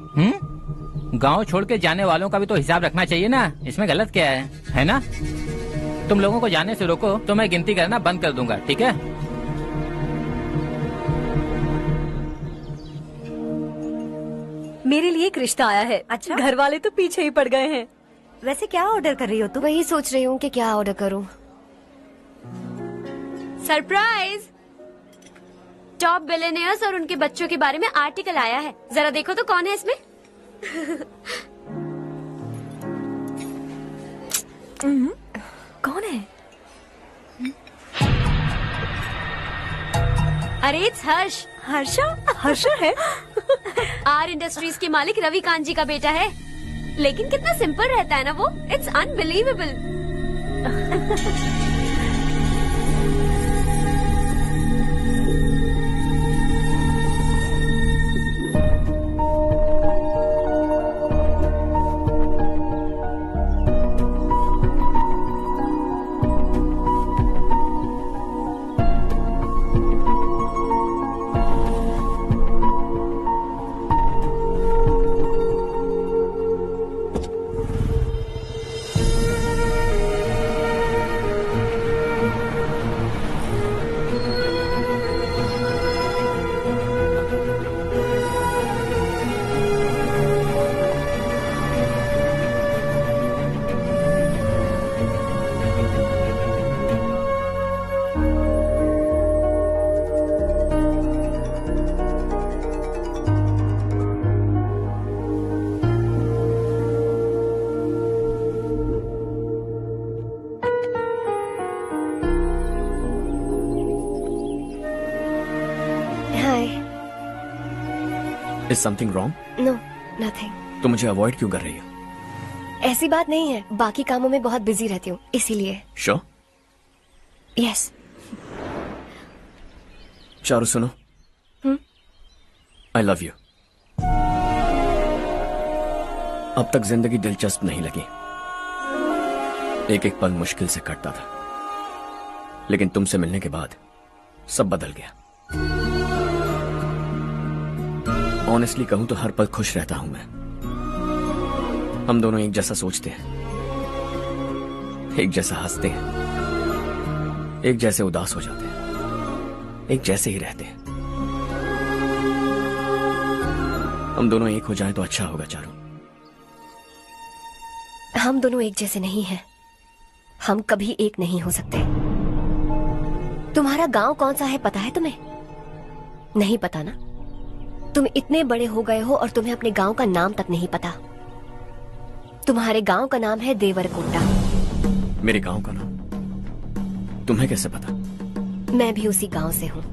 गांव छोड़ के जाने वालों का भी तो हिसाब रखना चाहिए ना। इसमें गलत क्या है ना? तुम लोगों को जाने से रोको तो मैं गिनती करना बंद कर दूंगा, ठीक है? मेरे लिए एक रिश्ता आया है। अच्छा, घर वाले तो पीछे ही पड़ गए हैं। वैसे क्या ऑर्डर कर रही हो तुम? वही सोच रही हूँ कि क्या ऑर्डर करूँ। सरप्राइज! टॉप बिलियनियर्स और उनके बच्चों के बारे में आर्टिकल आया है। जरा देखो तो कौन है इसमें। कौन है? अरे इट्स हर्ष। हर्षा है? आर इंडस्ट्रीज के मालिक रवि कांत जी का बेटा है। लेकिन कितना सिंपल रहता है ना वो। It's unbelievable. Is something wrong? No nothing. तो मुझे अवॉइड क्यों कर रही हो? ऐसी बात नहीं है, बाकी कामों में बहुत बिजी रहती हूँ इसीलिए। Sure? यस। चारू सुनो। I love you. अब तक जिंदगी दिलचस्प नहीं लगी। एक एक पल मुश्किल से कटता था, लेकिन तुमसे मिलने के बाद सब बदल गया। ऑनेस्टली कहूं तो हर पल खुश रहता हूं मैं। हम दोनों एक जैसा सोचते हैं, एक जैसा हंसते हैं, एक जैसे उदास हो जाते हैं, एक जैसे ही रहते हैं। हम दोनों एक हो जाएं तो अच्छा होगा चारू। हम दोनों एक जैसे नहीं हैं। हम कभी एक नहीं हो सकते। तुम्हारा गांव कौन सा है पता है तुम्हें? नहीं पता ना? तुम इतने बड़े हो गए हो और तुम्हें अपने गांव का नाम तक नहीं पता। तुम्हारे गांव का नाम है देवरकोटा। मेरे गांव का नाम तुम्हें कैसे पता? मैं भी उसी गांव से हूँ।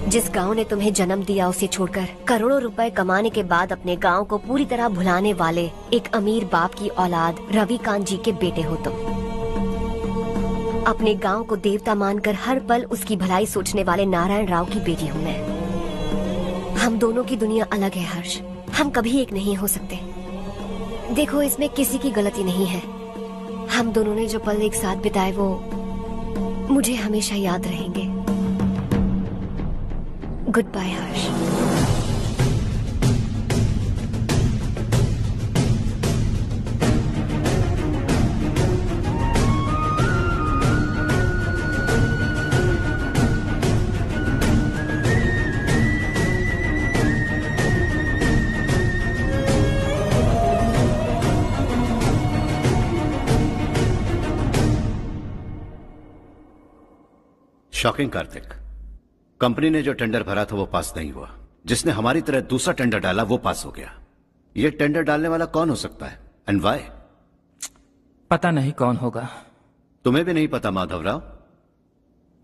जिस गांव ने तुम्हें जन्म दिया उसे छोड़कर करोड़ों रुपए कमाने के बाद अपने गांव को पूरी तरह भुलाने वाले एक अमीर बाप की औलाद रवि कांत जी के बेटे हो तुम। अपने गांव को देवता मानकर हर पल उसकी भलाई सोचने वाले नारायण राव की बेटी हूँ मैं। हम दोनों की दुनिया अलग है हर्ष। हम कभी एक नहीं हो सकते। देखो इसमें किसी की गलती नहीं है। हम दोनों ने जो पल एक साथ बिताए वो मुझे हमेशा याद रहेंगे। गुड बाय हर्ष। शॉकिंग कार्तिक, कंपनी ने जो टेंडर भरा था वो पास नहीं हुआ। जिसने हमारी तरह दूसरा टेंडर डाला वो पास हो गया। ये टेंडर डालने वाला कौन हो सकता है एंड व्हाई? पता नहीं कौन होगा। तुम्हें भी नहीं पता माधवराव?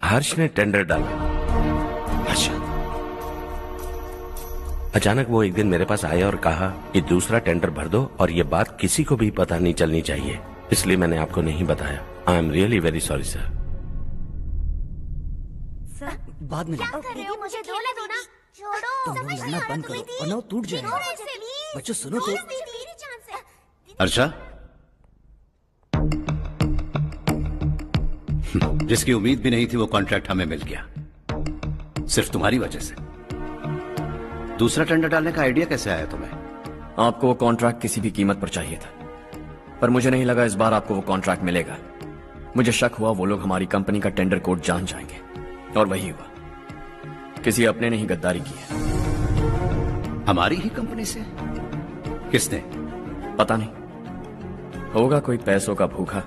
हर्ष ने टेंडर डाला। अच्छा। अचानक वो एक दिन मेरे पास आया और कहा कि दूसरा टेंडर भर दो और ये बात किसी को भी पता नहीं चलनी चाहिए, इसलिए मैंने आपको नहीं बताया। I am really very sorry sir. बाद में मुझे धोने दो ना। छोड़ो। तुम लोग लड़ना बंद करो वरना वो टूट जाएगा। बच्चों सुनो तो। अर्षा, जिसकी उम्मीद भी नहीं थी वो कॉन्ट्रैक्ट हमें मिल गया, सिर्फ तुम्हारी वजह से। दूसरा टेंडर डालने का आइडिया कैसे आया तुम्हें? आपको वो कॉन्ट्रैक्ट किसी भी कीमत पर चाहिए था, पर मुझे नहीं लगा इस बार आपको वो कॉन्ट्रैक्ट मिलेगा। मुझे शक हुआ वो लोग हमारी कंपनी का टेंडर कोड जान जाएंगे, और वही हुआ। किसी अपने ने ही गद्दारी की है। हमारी ही कंपनी से? किसने? पता नहीं, होगा कोई पैसों का भूखा।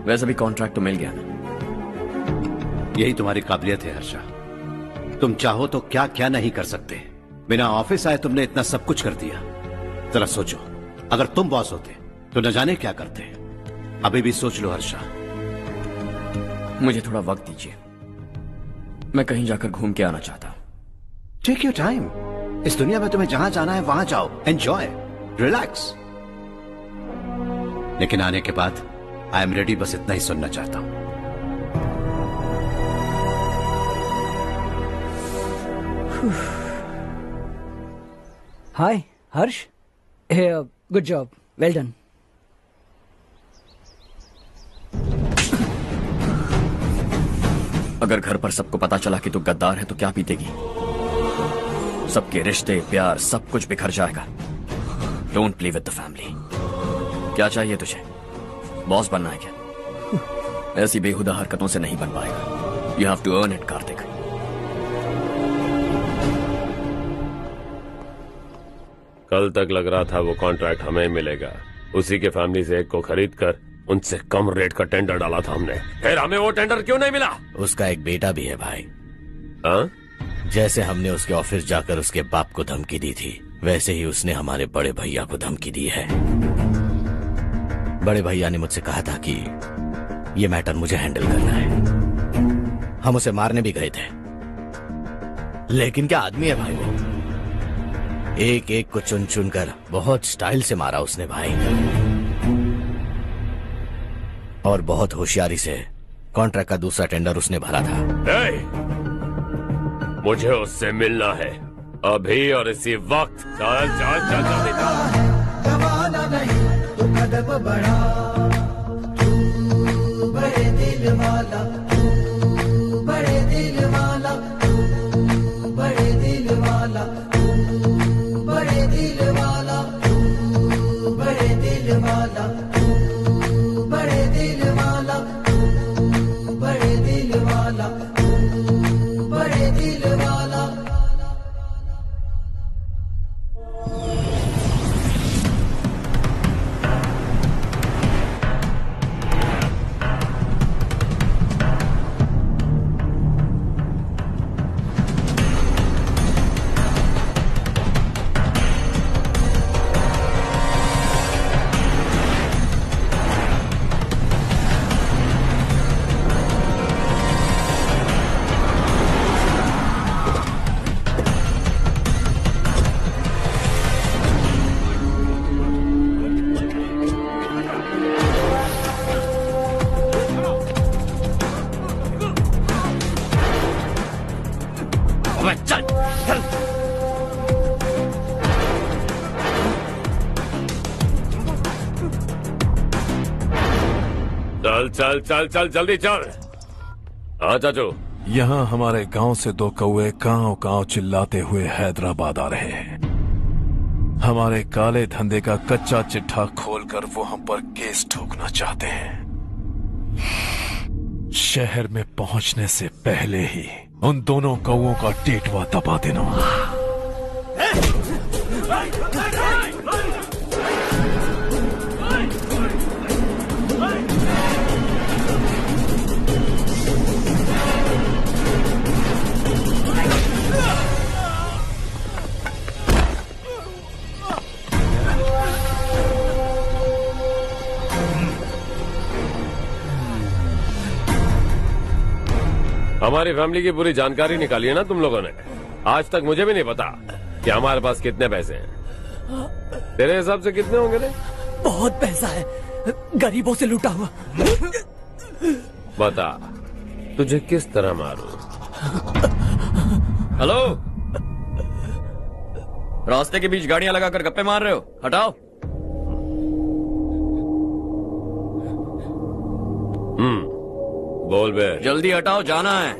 वैसे भी कॉन्ट्रैक्ट तो मिल गया ना। यही तुम्हारी काबिलियत है हर्षा, तुम चाहो तो क्या क्या नहीं कर सकते। बिना ऑफिस आए तुमने इतना सब कुछ कर दिया। जरा सोचो, अगर तुम बॉस होते तो न जाने क्या करते। अभी भी सोच लो हर्षा। मुझे थोड़ा वक्त दीजिए, मैं कहीं जाकर घूम के आना चाहता हूं। Take your time. इस दुनिया में तुम्हें जहां जाना है वहां जाओ, एंजॉय, रिलैक्स। लेकिन आने के बाद आई एम रेडी, बस इतना ही सुनना चाहता हूं। हाय हर्ष, गुड जॉब, वेल डन। अगर घर पर सबको पता चला कि तू गद्दार है तो क्या पीतेगी? सबके रिश्ते, प्यार, सब कुछ बिखर जाएगा। Don't play with the family. क्या चाहिए तुझे? बॉस बनना है क्या? ऐसी बेहुदा हरकतों से नहीं बन पाएगा। You have to earn it Kartik. कल तक लग रहा था वो कॉन्ट्रैक्ट हमें मिलेगा। उसी के फैमिली से एक को खरीद कर उनसे कम रेट का टेंडर डाला था हमने, फिर हमें वो टेंडर क्यों नहीं मिला? उसका एक बेटा भी है भाई। हाँ? जैसे हमने उसके ऑफिस जाकर उसके बाप को धमकी दी थी, वैसे ही उसने हमारे बड़े भैया को धमकी दी है। बड़े भैया ने मुझसे कहा था कि ये मैटर मुझे हैंडल करना है। हम उसे मारने भी गए थे, लेकिन क्या आदमी है भाई वो। एक एक को चुन चुन कर बहुत स्टाइल से मारा उसने भाई, और बहुत होशियारी से कॉन्ट्रैक्ट का दूसरा टेंडर उसने भरा था। मुझे उससे मिलना है अभी और इसी वक्त। चल चल चल जल्दी चल। जमाना नहीं तो कदम बढ़ा, तू बड़े दिल वाला, तू बड़े दिल वाला, तू बड़े दिल वाला, तू बड़े दिल वाला, तू बड़े दिल वाला, तू बड़े दिल वाला, तू बड़े दिल वाला, तू बड़े दिल वाला। चल चल चल चल जल्दी चल। हाँ चाचू। यहाँ हमारे गांव से दो कौवे गांव गांव चिल्लाते हुए हैदराबाद आ रहे हैं। हमारे काले धंधे का कच्चा चिट्ठा खोलकर वो हम पर केस ठोकना चाहते हैं। शहर में पहुंचने से पहले ही उन दोनों कौवों का टेटवा दबा देना। हमारी फैमिली की पूरी जानकारी निकाली है ना तुम लोगों ने। आज तक मुझे भी नहीं पता कि हमारे पास कितने पैसे हैं। तेरे हिसाब से कितने होंगे रे? बहुत पैसा है, गरीबों से लूटा हुआ। बता तुझे किस तरह मारूं? हेलो, रास्ते के बीच गाड़ियां लगाकर गप्पे मार रहे हो? हटाओ। बोल बे। जल्दी हटाओ, जाना है।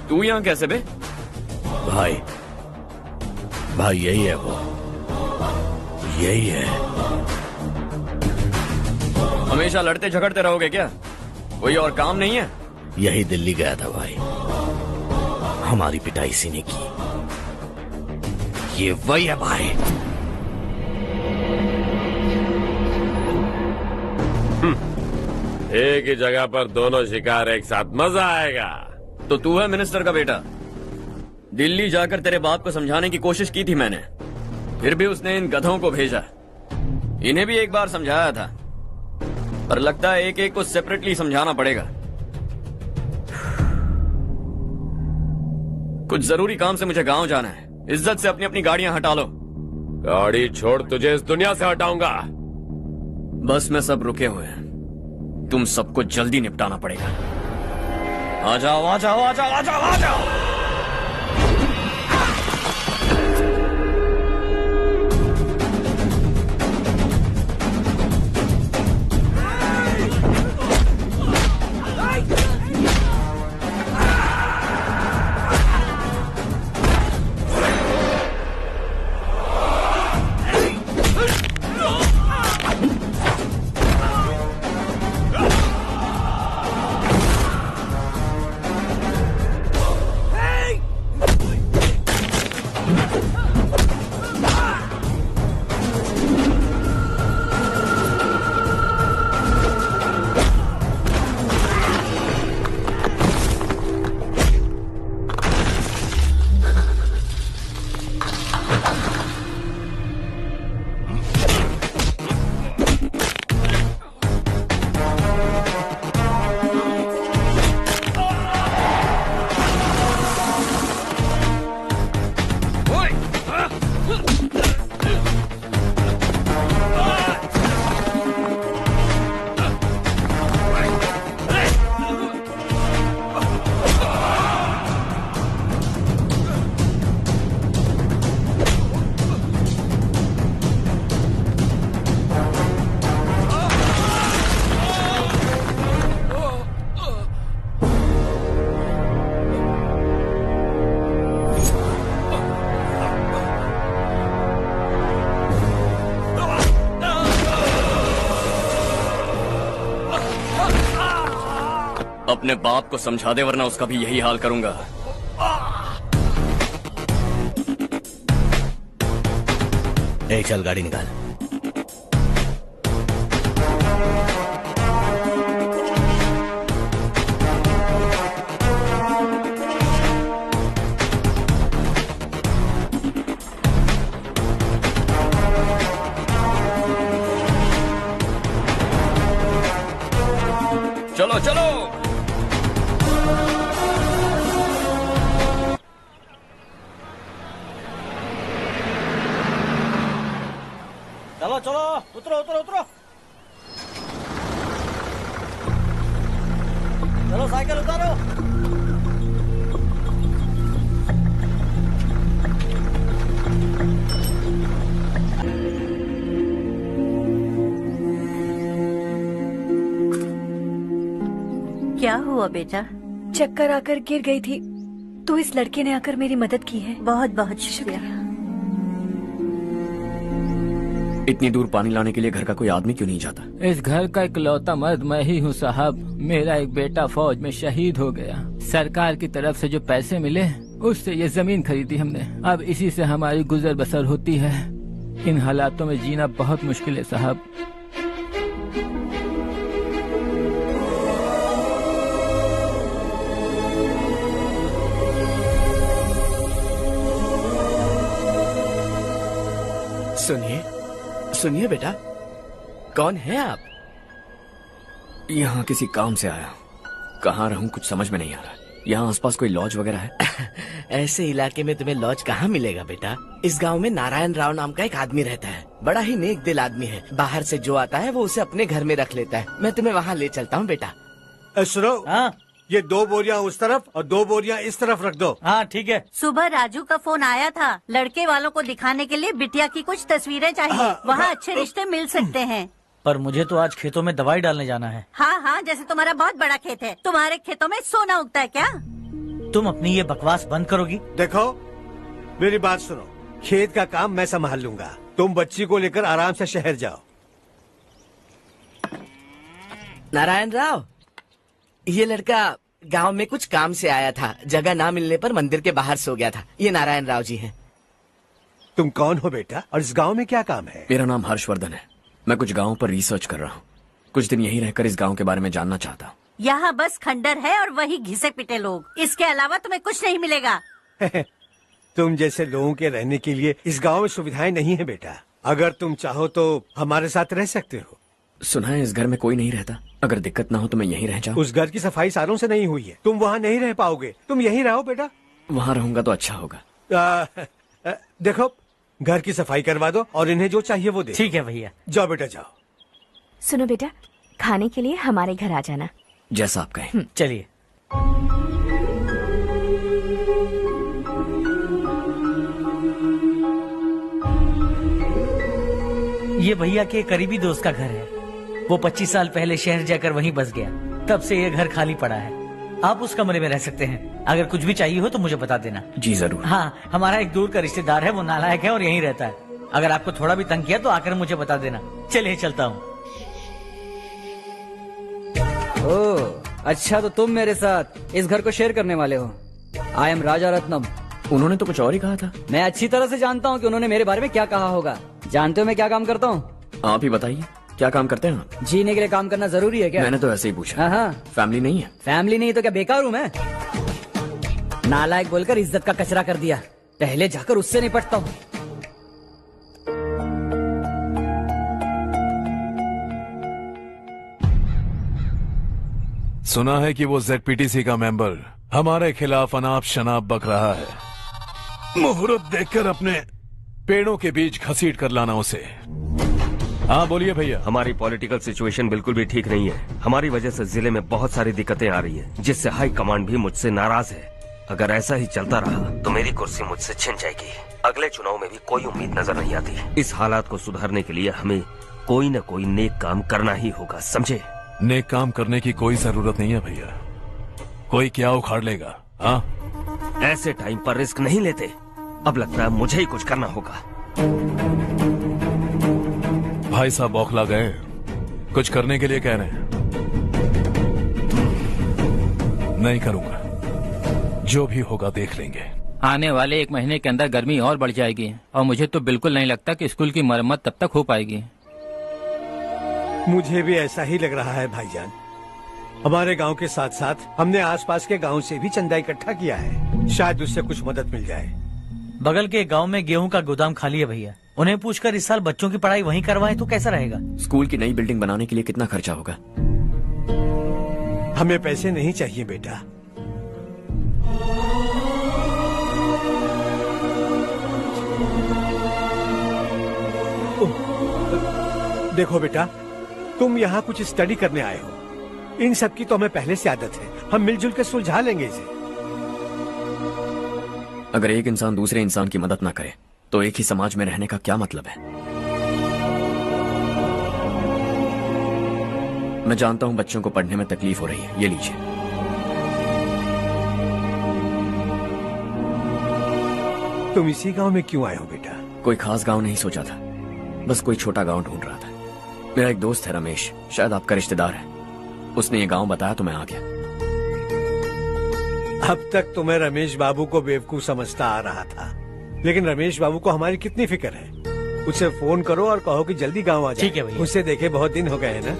तू यहाँ कैसे बे? भाई यही है वो, यही है। हमेशा लड़ते झगड़ते रहोगे क्या? कोई और काम नहीं है? यही दिल्ली गया था भाई, हमारी पिटाई इसी ने की। ये वही है भाई। एक ही जगह पर दोनों शिकार एक साथ, मजा आएगा। तो तू है मिनिस्टर का बेटा? दिल्ली जाकर तेरे बाप को समझाने की कोशिश की थी मैंने, फिर भी उसने इन गधों को भेजा। इन्हें भी एक बार समझाया था, पर लगता है एक एक को सेपरेटली समझाना पड़ेगा। कुछ जरूरी काम से मुझे गांव जाना है। इज्जत से अपनी अपनी गाड़ियां हटा लो। गाड़ी छोड़, तुझे इस दुनिया से हटाऊंगा। बस में सब रुके हुए हैं, तुम सबको जल्दी निपटाना पड़ेगा। आ जाओ आ जाओ आ जाओ आ जाओ आ जाओ। अपने बाप को समझा दे, वरना उसका भी यही हाल करूंगा। चल गाड़ी निकाल। चलो चलो। चलो चलो, उतरो उतरो उतरो। चलो साइकिल उतारो। क्या हुआ बेटा? चक्कर आकर गिर गई थी, तो इस लड़के ने आकर मेरी मदद की है। बहुत बहुत शुक्रिया। इतनी दूर पानी लाने के लिए घर का कोई आदमी क्यों नहीं जाता? इस घर का इकलौता मर्द मैं ही हूँ साहब। मेरा एक बेटा फौज में शहीद हो गया। सरकार की तरफ से जो पैसे मिले उससे ये जमीन खरीदी हमने। अब इसी से हमारी गुजर बसर होती है। इन हालातों में जीना बहुत मुश्किल है साहब। सुनिए सुनिए बेटा, कौन है आप? यहाँ किसी काम से आया। कहाँ रहूं कुछ समझ में नहीं आ रहा। यहाँ आसपास कोई लॉज वगैरह है? ऐसे इलाके में तुम्हें लॉज कहाँ मिलेगा बेटा? इस गांव में नारायण राव नाम का एक आदमी रहता है। बड़ा ही नेक दिल आदमी है। बाहर से जो आता है वो उसे अपने घर में रख लेता है। मैं तुम्हें वहाँ ले चलता हूँ बेटा। सुनो, ये 2 बोरियां उस तरफ और 2 बोरियां इस तरफ रख दो। हाँ ठीक है। सुबह राजू का फोन आया था, लड़के वालों को दिखाने के लिए बिटिया की कुछ तस्वीरें चाहिए। वहाँ अच्छे रिश्ते मिल सकते हैं। पर मुझे तो आज खेतों में दवाई डालने जाना है। हाँ हाँ, जैसे तुम्हारा बहुत बड़ा खेत है, तुम्हारे खेतों में सोना उगता है क्या? तुम अपनी ये बकवास बंद करोगी? देखो मेरी बात सुनो, खेत का काम मैं संभाल लूंगा, तुम बच्ची को लेकर आराम से शहर जाओ। नारायण राव, ये लड़का गांव में कुछ काम से आया था, जगह ना मिलने पर मंदिर के बाहर सो गया था। ये नारायण राव जी हैं। तुम कौन हो बेटा और इस गांव में क्या काम है? मेरा नाम हर्षवर्धन है। मैं कुछ गांवों पर रिसर्च कर रहा हूँ। कुछ दिन यहीं रहकर इस गांव के बारे में जानना चाहता हूँ। यहाँ बस खंडर है और वही घिसे पिटे लोग, इसके अलावा तुम्हें कुछ नहीं मिलेगा। तुम जैसे लोगों के रहने के लिए इस गांव में सुविधाएं नहीं है बेटा। अगर तुम चाहो तो हमारे साथ रह सकते हो। सुना है इस घर में कोई नहीं रहता, अगर दिक्कत ना हो तो मैं यहीं रह जाऊँ। उस घर की सफाई सालों से नहीं हुई है, तुम वहाँ नहीं रह पाओगे, तुम यहीं रहो बेटा। वहाँ रहूंगा तो अच्छा होगा। देखो घर की सफाई करवा दो और इन्हें जो चाहिए वो दे। ठीक है भैया। जाओ बेटा जाओ। सुनो बेटा, खाने के लिए हमारे घर आ जाना। जैसा आप कहें। चलिए। ये भैया के करीबी दोस्त का घर है। वो 25 साल पहले शहर जाकर वहीं बस गया, तब से ये घर खाली पड़ा है। आप उस कमरे में रह सकते हैं। अगर कुछ भी चाहिए हो तो मुझे बता देना। जी जरूर। हाँ, हमारा एक दूर का रिश्तेदार है, वो नालायक है और यहीं रहता है। अगर आपको थोड़ा भी तंग किया तो आकर मुझे बता देना। चलिए चलता हूँ। ओह अच्छा, तो तुम मेरे साथ इस घर को शेयर करने वाले हो। आई एम राजा रत्नम। उन्होंने तो कुछ और ही कहा था। मैं अच्छी तरह से जानता हूँ कि उन्होंने मेरे बारे में क्या कहा होगा। जानते हो मैं क्या काम करता हूँ? आप ही बताइए, क्या काम करते हैं आप? जीने के लिए काम करना जरूरी है क्या? मैंने तो ऐसे ही पूछा। हाँ। फैमिली नहीं है? फैमिली नहीं तो क्या बेकार हूँ मैं? नालायक बोलकर इज्जत का कचरा कर दिया। पहले जाकर उससे निपटता हूँ। सुना है कि वो ZPTC का मेंबर हमारे खिलाफ अनाप शनाप बक रहा है। मुहूर्त देखकर अपने पेड़ों के बीच घसीट कर लाना उसे। हाँ बोलिए भैया। हमारी पॉलिटिकल सिचुएशन बिल्कुल भी ठीक नहीं है। हमारी वजह से जिले में बहुत सारी दिक्कतें आ रही है, जिससे हाई कमांड भी मुझसे नाराज है। अगर ऐसा ही चलता रहा तो मेरी कुर्सी मुझसे छिन जाएगी। अगले चुनाव में भी कोई उम्मीद नजर नहीं आती। इस हालात को सुधारने के लिए हमें कोई न कोई नेक काम करना ही होगा, समझे? नेक काम करने की कोई जरूरत नहीं है भैया। कोई क्या उखाड़ लेगा? हाँ, ऐसे टाइम पर रिस्क नहीं लेते। अब लगता है मुझे ही कुछ करना होगा। भाई साहब बौखला गए, कुछ करने के लिए कह रहे हैं। नहीं करूंगा, जो भी होगा देख लेंगे। आने वाले 1 महीने के अंदर गर्मी और बढ़ जाएगी और मुझे तो बिल्कुल नहीं लगता कि स्कूल की मरम्मत तब तक हो पाएगी। मुझे भी ऐसा ही लग रहा है भाईजान। हमारे गांव के साथ साथ हमने आसपास के गांव से भी चंदा इकट्ठा किया है, शायद उससे कुछ मदद मिल जाए। बगल के गांव में गेहूं का गोदाम खाली है भैया, उन्हें पूछकर इस साल बच्चों की पढ़ाई वहीं करवाएं तो कैसा रहेगा? स्कूल की नई बिल्डिंग बनाने के लिए कितना खर्चा होगा? हमें पैसे नहीं चाहिए बेटा। देखो बेटा, तुम यहाँ कुछ स्टडी करने आए हो, इन सब की तो हमें पहले से आदत है। हम मिलजुल कर सुलझा लेंगे इसे। अगर एक इंसान दूसरे इंसान की मदद ना करे तो एक ही समाज में रहने का क्या मतलब है? मैं जानता हूं बच्चों को पढ़ने में तकलीफ हो रही है, ये लीजिए। तुम इसी गांव में क्यों आए हो बेटा? कोई खास गांव नहीं सोचा था, बस कोई छोटा गांव ढूंढ रहा था। मेरा एक दोस्त है रमेश, शायद आपका रिश्तेदार है, उसने ये गांव बताया तो मैं आ गया। अब तक तो मैं रमेश बाबू को बेवकूफ समझता आ रहा था, लेकिन रमेश बाबू को हमारी कितनी फिक्र है। उसे फोन करो और कहो कि जल्दी गांव आ जाए। ठीक है भैया। उसे देखे बहुत दिन हो गए हैं ना।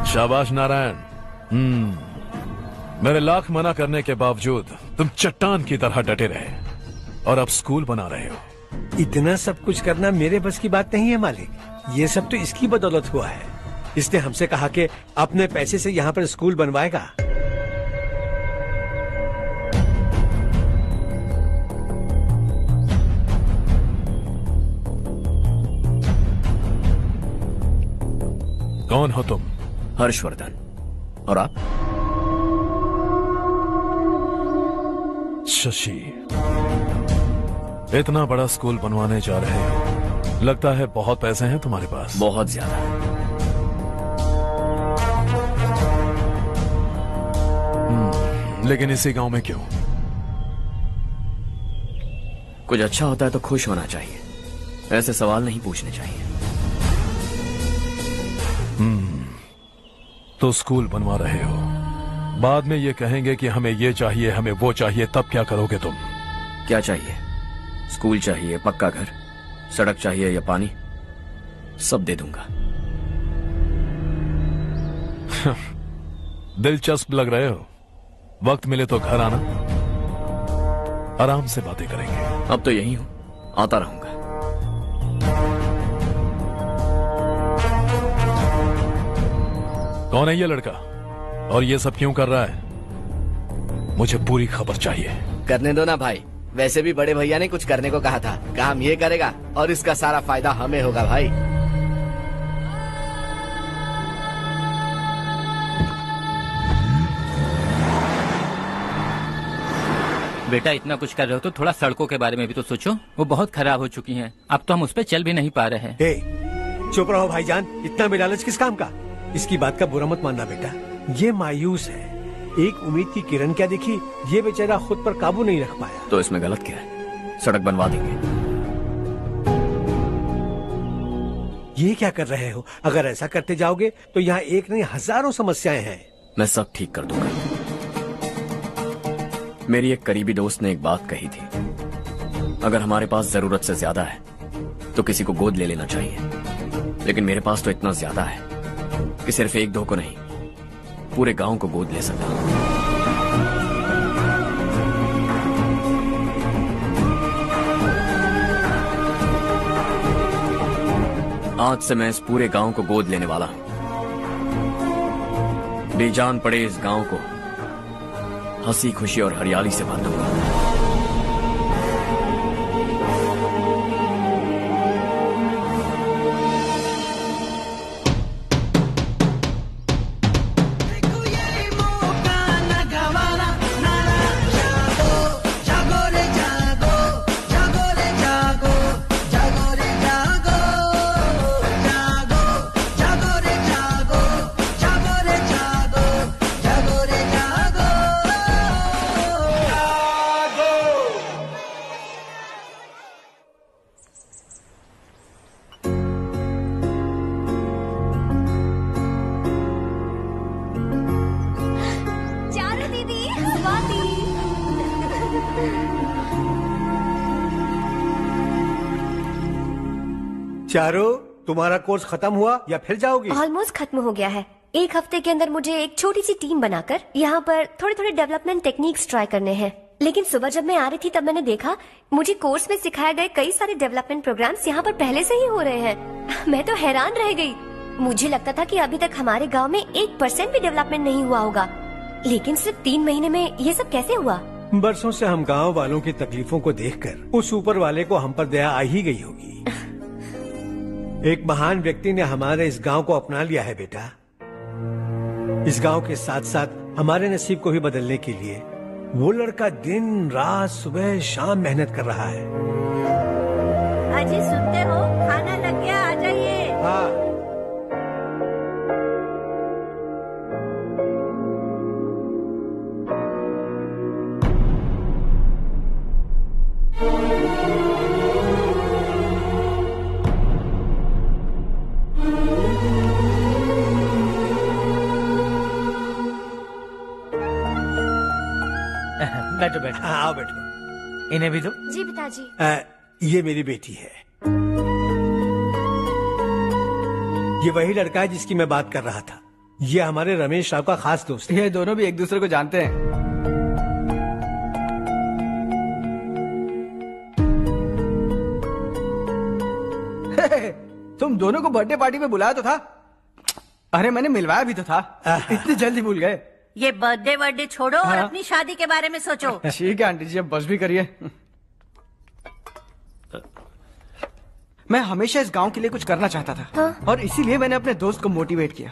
शाबाश नारायण। मेरे लाख मना करने के बावजूद तुम चट्टान की तरह डटे रहे और अब स्कूल बना रहे हो। इतना सब कुछ करना मेरे बस की बात नहीं है मालिक, ये सब तो इसकी बदौलत हुआ है। इसने हमसे कहा कि अपने पैसे से यहाँ पर स्कूल बनवाएगा। कौन हो तुम? हर्षवर्धन। और आप? शशि। इतना बड़ा स्कूल बनवाने जा रहे हो, लगता है बहुत पैसे हैं तुम्हारे पास। बहुत ज्यादा। लेकिन इसी गांव में क्यों? कुछ अच्छा होता है तो खुश होना चाहिए, ऐसे सवाल नहीं पूछने चाहिए। तो स्कूल बनवा रहे हो, बाद में ये कहेंगे कि हमें ये चाहिए, हमें वो चाहिए, तब क्या करोगे तुम? क्या चाहिए? स्कूल चाहिए, पक्का घर, सड़क चाहिए या पानी, सब दे दूंगा। दिलचस्प लग रहे हो। वक्त मिले तो घर आना, आराम से बातें करेंगे। अब तो यही हूं, आता रहूंगा। कौन है ये लड़का और ये सब क्यों कर रहा है? मुझे पूरी खबर चाहिए। करने दो ना भाई, वैसे भी बड़े भैया ने कुछ करने को कहा था, काम ये करेगा और इसका सारा फायदा हमें होगा भाई। बेटा इतना कुछ कर रहे हो तो थोड़ा सड़कों के बारे में भी तो सोचो, वो बहुत खराब हो चुकी हैं। अब तो हम उस पर चल भी नहीं पा रहे हैं। चुप रहो भाईजान, इतना भी लालच किस काम का? इसकी बात का बुरा मत मानना बेटा, ये मायूस है। एक उम्मीद की किरण क्या दिखी, ये बेचारा खुद पर काबू नहीं रख पाया। तो इसमें गलत क्या है? सड़क बनवा देंगे। ये क्या कर रहे हो? अगर ऐसा करते जाओगे तो यहाँ एक नहीं हजारों समस्याएं हैं। मैं सब ठीक कर दूंगा। मेरी एक करीबी दोस्त ने एक बात कही थी, अगर हमारे पास जरूरत से ज्यादा है तो किसी को गोद ले लेना चाहिए। लेकिन मेरे पास तो इतना ज्यादा है कि सिर्फ एक दो को नहीं, पूरे गांव को गोद ले सकता हूं। आज से मैं इस पूरे गांव को गोद लेने वाला हूं। बेजान पड़े इस गांव को हंसी खुशी और हरियाली से भर दूंगा। चारों, तुम्हारा कोर्स खत्म हुआ या फिर जाओगी? ऑलमोस्ट खत्म हो गया है। एक हफ्ते के अंदर मुझे एक छोटी सी टीम बनाकर यहाँ पर थोड़े थोड़े डेवलपमेंट टेक्निक्स ट्राई करने हैं। लेकिन सुबह जब मैं आ रही थी तब मैंने देखा मुझे कोर्स में सिखाए गए कई सारे डेवलपमेंट प्रोग्राम्स यहाँ पर पहले से ही हो रहे हैं। मैं तो हैरान रह गई। मुझे लगता था कि अभी तक हमारे गाँव में 1% भी डेवलपमेंट नहीं हुआ होगा, लेकिन सिर्फ 3 महीने में ये सब कैसे हुआ? बरसों से हम गांव वालों की तकलीफों को देखकर उस ऊपर वाले को हम पर दया आ ही गई होगी। एक महान व्यक्ति ने हमारे इस गांव को अपना लिया है बेटा। इस गांव के साथ साथ हमारे नसीब को भी बदलने के लिए वो लड़का दिन रात सुबह शाम मेहनत कर रहा है। अजी सुनते हो, खाना लग गया, आ जाइए। हाँ। बैठो बैठो। आओ बैठो। इन्हें भी दो। जी पिताजी। ये मेरी बेटी है। ये वही लड़का है जिसकी मैं बात कर रहा था। ये हमारे रमेश राव का खास दोस्त है। ये दोनों भी एक दूसरे को जानते हैं। तुम दोनों को बर्थडे पार्टी में बुलाया तो था, अरे मैंने मिलवाया भी तो था, इतनी जल्दी भूल गए। ये बर्थडे छोड़ो और अपनी शादी के बारे में सोचो। ठीक है आंटी जी, अब बस भी करिए। मैं हमेशा इस गांव के लिए कुछ करना चाहता था और इसीलिए मैंने अपने दोस्त को मोटिवेट किया।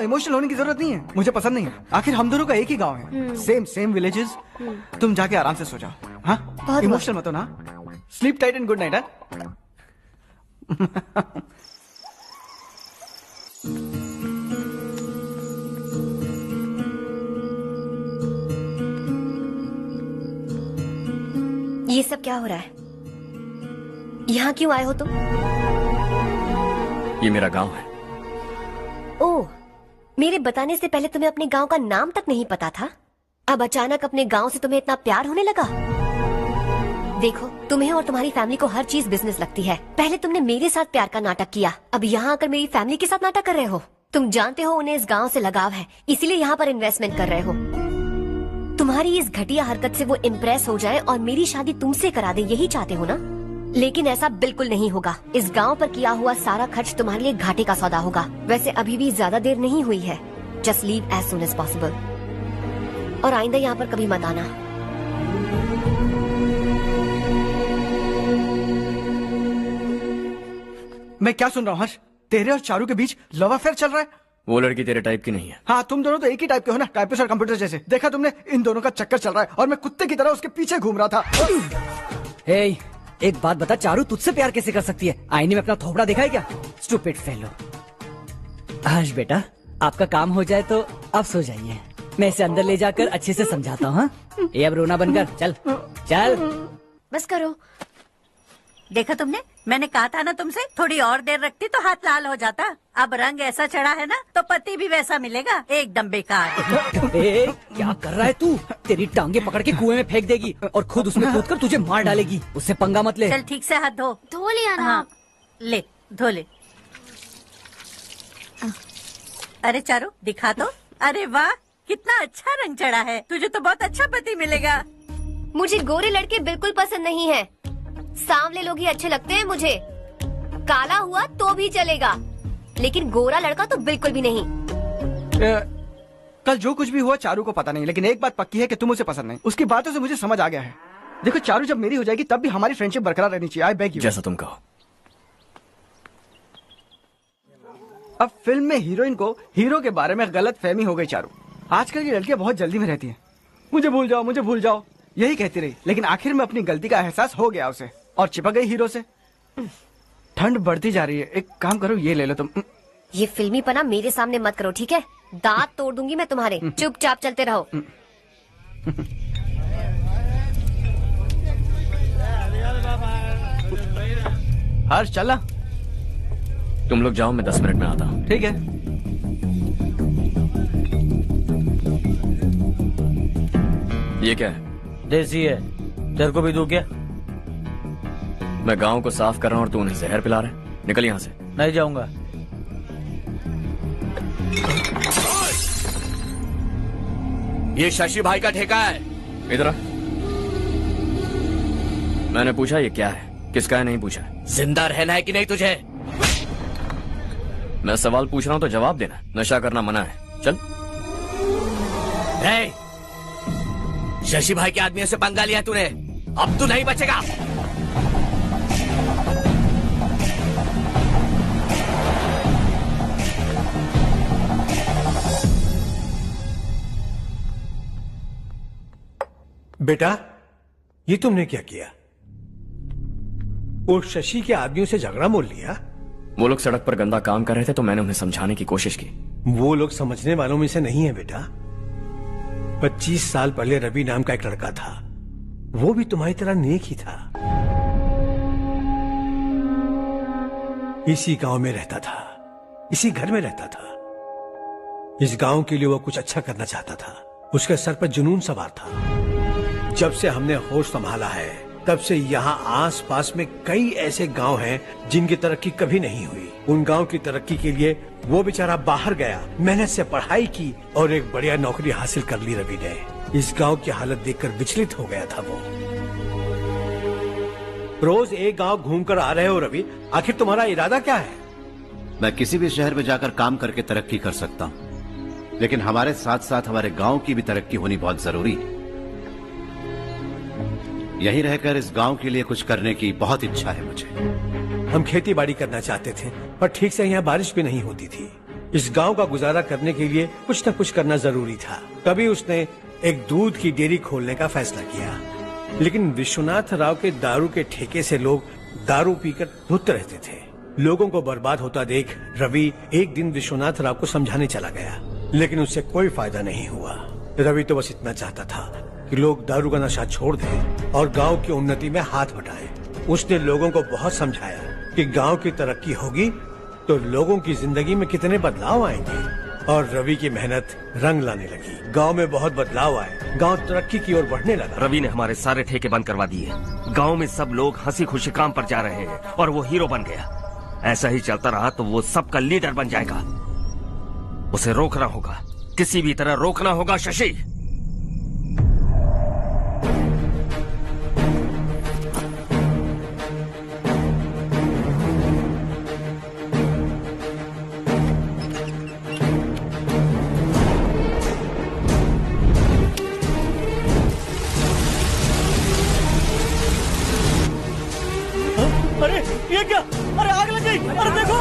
इमोशनल होने की जरूरत नहीं है, मुझे पसंद नहीं है। आखिर हम दोनों का एक ही गांव है, सेम विलेजेस। तुम जाके आराम से सो जाओ। हाँ, इमोशनल मत हो ना। Sleep tight and good night. ये सब क्या हो रहा है? यहाँ क्यों आए हो तुम? ये मेरा गांव है। ओह, मेरे बताने से पहले तुम्हें अपने गांव का नाम तक नहीं पता था? अब अचानक अपने गांव से तुम्हें इतना प्यार होने लगा? देखो, तुम्हें और तुम्हारी फैमिली को हर चीज बिजनेस लगती है। पहले तुमने मेरे साथ प्यार का नाटक किया, अब यहाँ आकर मेरी फैमिली के साथ नाटक कर रहे हो। तुम जानते हो उन्हें इस गांव से लगाव है, इसीलिए यहाँ पर इन्वेस्टमेंट कर रहे हो। तुम्हारी इस घटिया हरकत से वो इम्प्रेस हो जाए और मेरी शादी तुमसे करा दे, यही चाहते हो ना? लेकिन ऐसा बिल्कुल नहीं होगा। इस गांव पर किया हुआ सारा खर्च तुम्हारे लिए घाटे का सौदा होगा। वैसे अभी भी ज्यादा देर नहीं हुई है। Just leave as soon as possible और आइंदा यहाँ पर कभी मत आना। मैं क्या सुन रहा हूँ हर्ष? तेरे और चारू के बीच लव अफेयर चल रहा है? वो लड़की तेरे टाइप की नहीं है। हाँ, तुम दोनों तो एक ही टाइप के हो ना, टाइपिस्ट और कंप्यूटर जैसे। देखा तुमने, इन दोनों का चक्कर चल रहा है और मैं कुत्ते की तरह उसके पीछे घूम रहा था। हे, एक बात बता, चारू तुझसे प्यार कैसे कर सकती है? आईने में अपना थोपड़ा देखा है क्या? Stupid fellow. हर्ष बेटा, आपका काम हो जाए तो अब सो जाइए। मैं इसे अंदर ले जाकर अच्छे से समझाता हूँ। ये अब रोना बनकर चल चल। बस करो। देखा तुमने, मैंने कहा था ना तुमसे, थोड़ी और देर रखती तो हाथ लाल हो जाता। अब रंग ऐसा चढ़ा है ना तो पति भी वैसा मिलेगा। एकदम बेकार। क्या कर रहा है तू? तेरी टांगे पकड़ के कुएं में फेंक देगी और खुद उसमें कूदकर तुझे मार डालेगी। उससे पंगा मत ले। चल ठीक से हाथ धो लिया ना। हाँ, ले धो ले। अरे चारू दिखा तो। अरे वाह, कितना अच्छा रंग चढ़ा है। तुझे तो बहुत अच्छा पति मिलेगा। मुझे गोरे लड़के बिल्कुल पसंद नहीं है। सांवले लोग ही अच्छे लगते हैं मुझे। काला हुआ तो भी चलेगा, लेकिन गोरा लड़का तो बिल्कुल भी नहीं। कल जो कुछ भी हुआ चारू को पता नहीं, लेकिन एक बात पक्की है कि तुम उसे पसंद नहीं। उसकी बातों से मुझे समझ आ गया है। देखो चारू जब मेरी हो जाएगी तब भी हमारी फ्रेंडशिप बरकरार रहनी चाहिए। I beg you. जैसा तुम कहो। अब फिल्म में हीरोइन को हीरो के बारे में गलत फहमी हो गई चारू। आजकल की लड़कियां बहुत जल्दी में रहती हैं। मुझे भूल जाओ यही कहती रही, लेकिन आखिर में अपनी गलती का एहसास हो गया उसे और चिपक गई हीरो से। ठंड बढ़ती जा रही है, एक काम करो, ये ले लो तुम। ये फिल्मी पना मेरे सामने मत करो, ठीक है? दांत तोड़ दूंगी मैं तुम्हारे। चुपचाप चलते रहो। हर्ष चला। तुम लोग जाओ, मैं 10 मिनट में आता हूँ। ठीक है। ये क्या है? देसी है। तेरे को भी दूं क्या? मैं गांव को साफ कर रहा हूँ और तू उन्हें जहर पिला रहा है। निकल यहाँ से। नहीं जाऊंगा। ये शशि भाई का ठेका है। इधर। मैंने पूछा ये क्या है, किसका है नहीं पूछा। जिंदा रहना है कि नहीं तुझे? मैं सवाल पूछ रहा हूँ तो जवाब देना। नशा करना मना है। चल। शशि भाई के आदमियों से पंगा लिया तूने, अब तू नहीं बचेगा। बेटा, ये तुमने क्या किया? वो शशि के आदमियों से झगड़ा मोल लिया? वो लोग सड़क पर गंदा काम कर रहे थे तो मैंने उन्हें समझाने की कोशिश की। वो लोग समझने वालों में से नहीं है बेटा। 25 साल पहले रवि नाम का एक लड़का था, वो भी तुम्हारी तरह नेक ही था। इसी गांव में रहता था, इसी घर में रहता था। इस गांव के लिए वो कुछ अच्छा करना चाहता था। उसके सर पर जुनून सवार था। जब से हमने होश संभाला है तब से यहाँ आस पास में कई ऐसे गांव हैं जिनकी तरक्की कभी नहीं हुई। उन गांव की तरक्की के लिए वो बेचारा बाहर गया, मेहनत से पढ़ाई की और एक बढ़िया नौकरी हासिल कर ली रवि ने। इस गांव की हालत देखकर विचलित हो गया था वो। रोज एक गांव घूमकर आ रहे हो रवि, आखिर तुम्हारा इरादा क्या है? मैं किसी भी शहर में जाकर काम करके तरक्की कर सकता हूं, लेकिन हमारे साथ साथ हमारे गांव की भी तरक्की होनी बहुत जरूरी है। यहीं रहकर इस गांव के लिए कुछ करने की बहुत इच्छा है मुझे। हम खेती बाड़ी करना चाहते थे, पर ठीक से यहाँ बारिश भी नहीं होती थी। इस गांव का गुजारा करने के लिए कुछ न कुछ करना जरूरी था। तभी उसने एक दूध की डेयरी खोलने का फैसला किया। लेकिन विश्वनाथ राव के दारू के ठेके से लोग दारू पीकर धुत रहते थे। लोगों को बर्बाद होता देख रवि एक दिन विश्वनाथ राव को समझाने चला गया, लेकिन उससे कोई फायदा नहीं हुआ। रवि तो बस इतना चाहता था कि लोग दारू का नशा छोड़ दें और गांव की उन्नति में हाथ बटाएं। उसने लोगों को बहुत समझाया कि गांव की तरक्की होगी तो लोगों की जिंदगी में कितने बदलाव आएंगे, और रवि की मेहनत रंग लाने लगी। गांव में बहुत बदलाव आए, गांव तरक्की की ओर बढ़ने लगा। रवि ने हमारे सारे ठेके बंद करवा दिए। गांव में सब लोग हंसी खुशी काम पर जा रहे हैं और वो हीरो बन गया। ऐसा ही चलता रहा तो वो सबका लीडर बन जाएगा। उसे रोकना होगा, किसी भी तरह रोकना होगा शशि। अरे ये क्या? अरे आग लग गई! अरे देखो!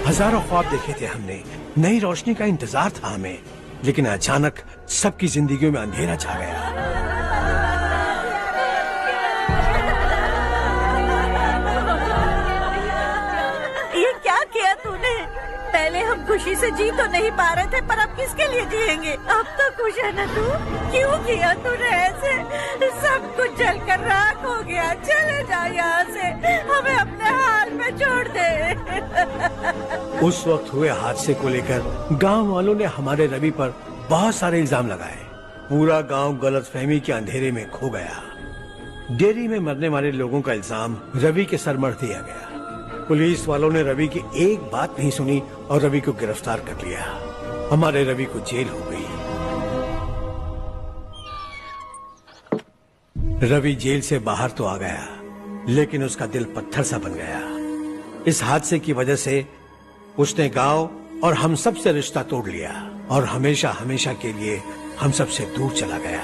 हजारों ख्वाब देखे थे हमने, नई रोशनी का इंतजार था हमें, लेकिन अचानक सबकी जिंदगियों में अंधेरा छा गया। ये क्या किया तूने? पहले हम खुशी से जी तो नहीं पा रहे थे, पर अब किसके लिए जिएंगे? अब तो खुश है ना तू? क्यों किया तूने ऐसे? सब कुछ जलकर राख हो गया। चले जा यहाँ से, हमें अपने हाल में छोड़ दे। उस वक्त हुए हादसे को लेकर गांव वालों ने हमारे रवि पर बहुत सारे इल्जाम लगाए। पूरा गांव गलतफहमी के अंधेरे में खो गया। डेयरी में मरने वाले लोगों का इल्जाम रवि के सर मढ़ दिया गया। पुलिस वालों ने रवि की एक बात नहीं सुनी और रवि को गिरफ्तार कर लिया। हमारे रवि को जेल हो गई। रवि जेल से बाहर तो आ गया, लेकिन उसका दिल पत्थर सा बन गया। इस हादसे की वजह से उसने गांव और हम सब से रिश्ता तोड़ लिया और हमेशा हमेशा के लिए हम सब से दूर चला गया।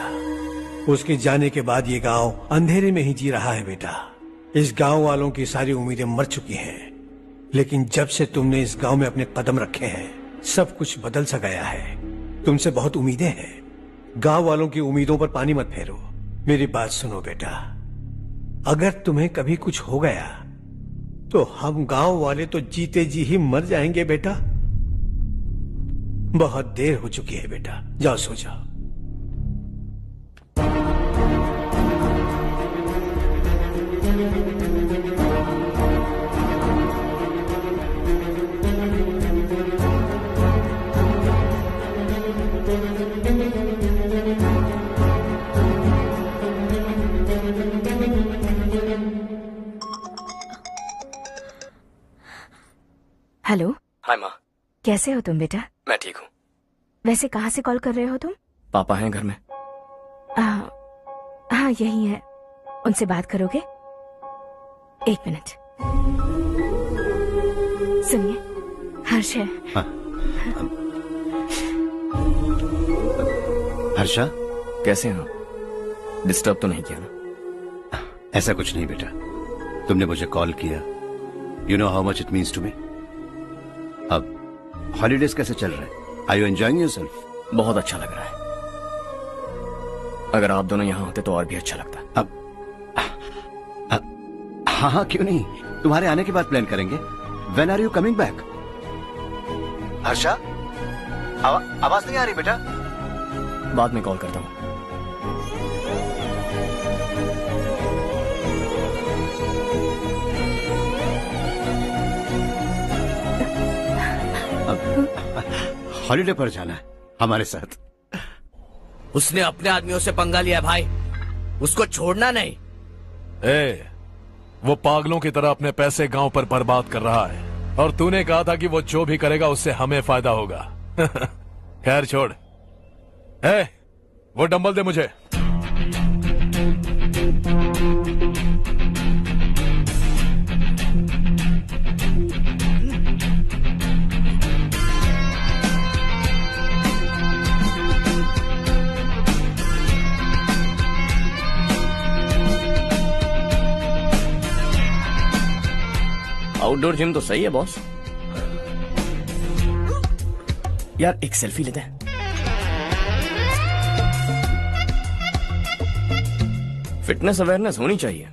उसके जाने के बाद ये गांव अंधेरे में ही जी रहा है बेटा। इस गांव वालों की सारी उम्मीदें मर चुकी हैं, लेकिन जब से तुमने इस गांव में अपने कदम रखे हैं सब कुछ बदल सा गया है। तुमसे बहुत उम्मीदें हैं। गांव वालों की उम्मीदों पर पानी मत फेरो। मेरी बात सुनो बेटा, अगर तुम्हें कभी कुछ हो गया तो हम गांव वाले तो जीते जी ही मर जाएंगे बेटा। बहुत देर हो चुकी है बेटा, जाओ सो जाओ। हेलो। हाय माँ। कैसे हो तुम बेटा? मैं ठीक हूँ। वैसे कहाँ से कॉल कर रहे हो तुम? पापा हैं घर में? हाँ यही है। उनसे बात करोगे? एक मिनट सुनिए, हर्ष है। हाँ। हर्षा, कैसे हैं आप? डिस्टर्ब तो नहीं किया ना? ऐसा कुछ नहीं बेटा, तुमने मुझे कॉल किया। You know how much it means to me. अब हॉलीडेज कैसे चल रहे हैं? Are you enjoying yourself? बहुत अच्छा लग रहा है। अगर आप दोनों यहाँ होते तो और भी अच्छा लगता। अब हाँ, क्यों नहीं, तुम्हारे आने के बाद प्लान करेंगे। When are you coming back? Harsha, आवाज नहीं आ रही बेटा। बाद में कॉल करता हूँ। हॉलीडे पर जाना है हमारे साथ। उसने अपने आदमियों से पंगा लिया भाई, उसको छोड़ना नहीं। वो पागलों की तरह अपने पैसे गांव पर बर्बाद कर रहा है और तूने कहा था कि वो जो भी करेगा उससे हमें फायदा होगा। खैर छोड़। वो डंबल दे मुझे। आउटडोर जिम तो सही है बॉस। यार एक सेल्फी लेते हैं। फिटनेस अवेयरनेस होनी चाहिए।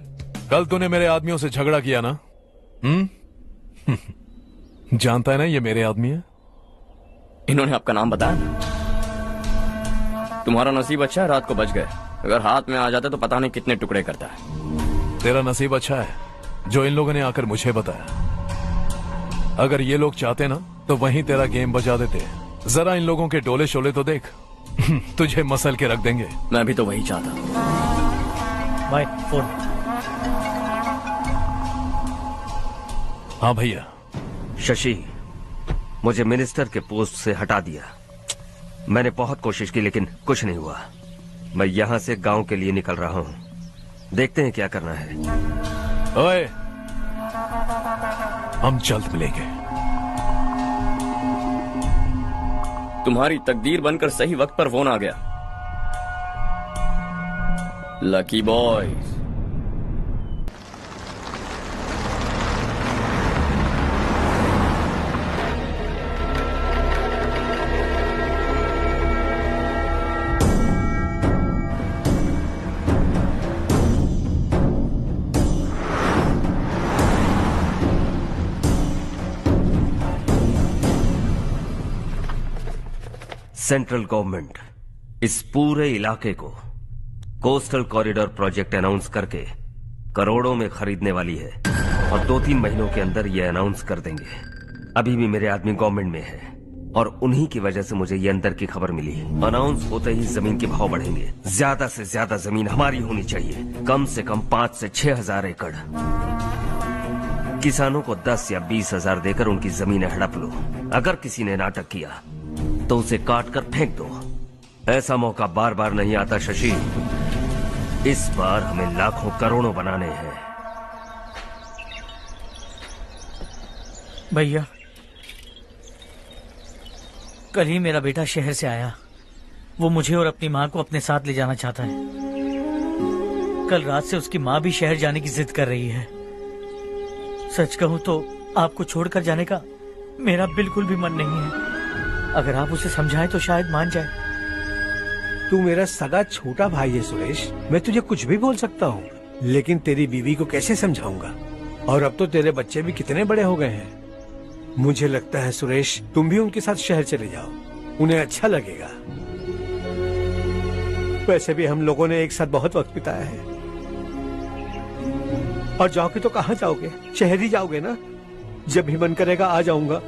कल तूने मेरे आदमियों से झगड़ा किया ना? जानता है ना ये मेरे आदमी है। इन्होंने आपका नाम बताया? तुम्हारा नसीब अच्छा है रात को बच गए, अगर हाथ में आ जाते तो पता नहीं कितने टुकड़े करता है। तेरा नसीब अच्छा है जो इन लोगों ने आकर मुझे बताया। अगर ये लोग चाहते ना तो वहीं तेरा गेम बजा देते। जरा इन लोगों के डोले शोले तो देख। तुझे मसल के रख देंगे। मैं भी तो वही चाहता हूं। भाई फोन। हाँ भैया। शशि, मुझे मिनिस्टर के पोस्ट से हटा दिया। मैंने बहुत कोशिश की लेकिन कुछ नहीं हुआ। मैं यहां से गांव के लिए निकल रहा हूं। देखते हैं क्या करना है। ओए, हम जल्द मिलेंगे। तुम्हारी तकदीर बनकर सही वक्त पर फोन आ गया। Lucky boys. सेंट्रल गवर्नमेंट इस पूरे इलाके को कोस्टल कॉरिडोर प्रोजेक्ट अनाउंस करके करोड़ों में खरीदने वाली है और 2-3 महीनों के अंदर ये अनाउंस कर देंगे। अभी भी मेरे आदमी गवर्नमेंट में है और उन्हीं की वजह से मुझे ये अंदर की खबर मिली। अनाउंस होते ही जमीन के भाव बढ़ेंगे। ज्यादा से ज्यादा जमीन हमारी होनी चाहिए, कम से कम 5 से 6 हजार एकड़। किसानों को 10 या 20 हजार देकर उनकी जमीनें हड़प लो। अगर किसी ने नाटक किया तो उसे काट कर फेंक दो। ऐसा मौका बार बार नहीं आता शशि। इस बार हमें लाखों करोड़ों बनाने हैं। भैया, कल ही मेरा बेटा शहर से आया। वो मुझे और अपनी माँ को अपने साथ ले जाना चाहता है। कल रात से उसकी माँ भी शहर जाने की जिद कर रही है। सच कहूं तो आपको छोड़कर जाने का मेरा बिल्कुल भी मन नहीं है। अगर आप उसे समझाएं तो शायद मान जाए। तू मेरा सगा छोटा भाई है सुरेश, मैं तुझे कुछ भी बोल सकता हूँ, लेकिन तेरी बीवी को कैसे समझाऊंगा? और अब तो तेरे बच्चे भी कितने बड़े हो गए हैं। मुझे लगता है सुरेश तुम भी उनके साथ शहर चले जाओ, उन्हें अच्छा लगेगा। वैसे भी हम लोगों ने एक साथ बहुत वक्त बिताया है। और जाओगे तो कहाँ जाओगे? शहर ही जाओगे ना? जब भी मन करेगा आ जाऊंगा।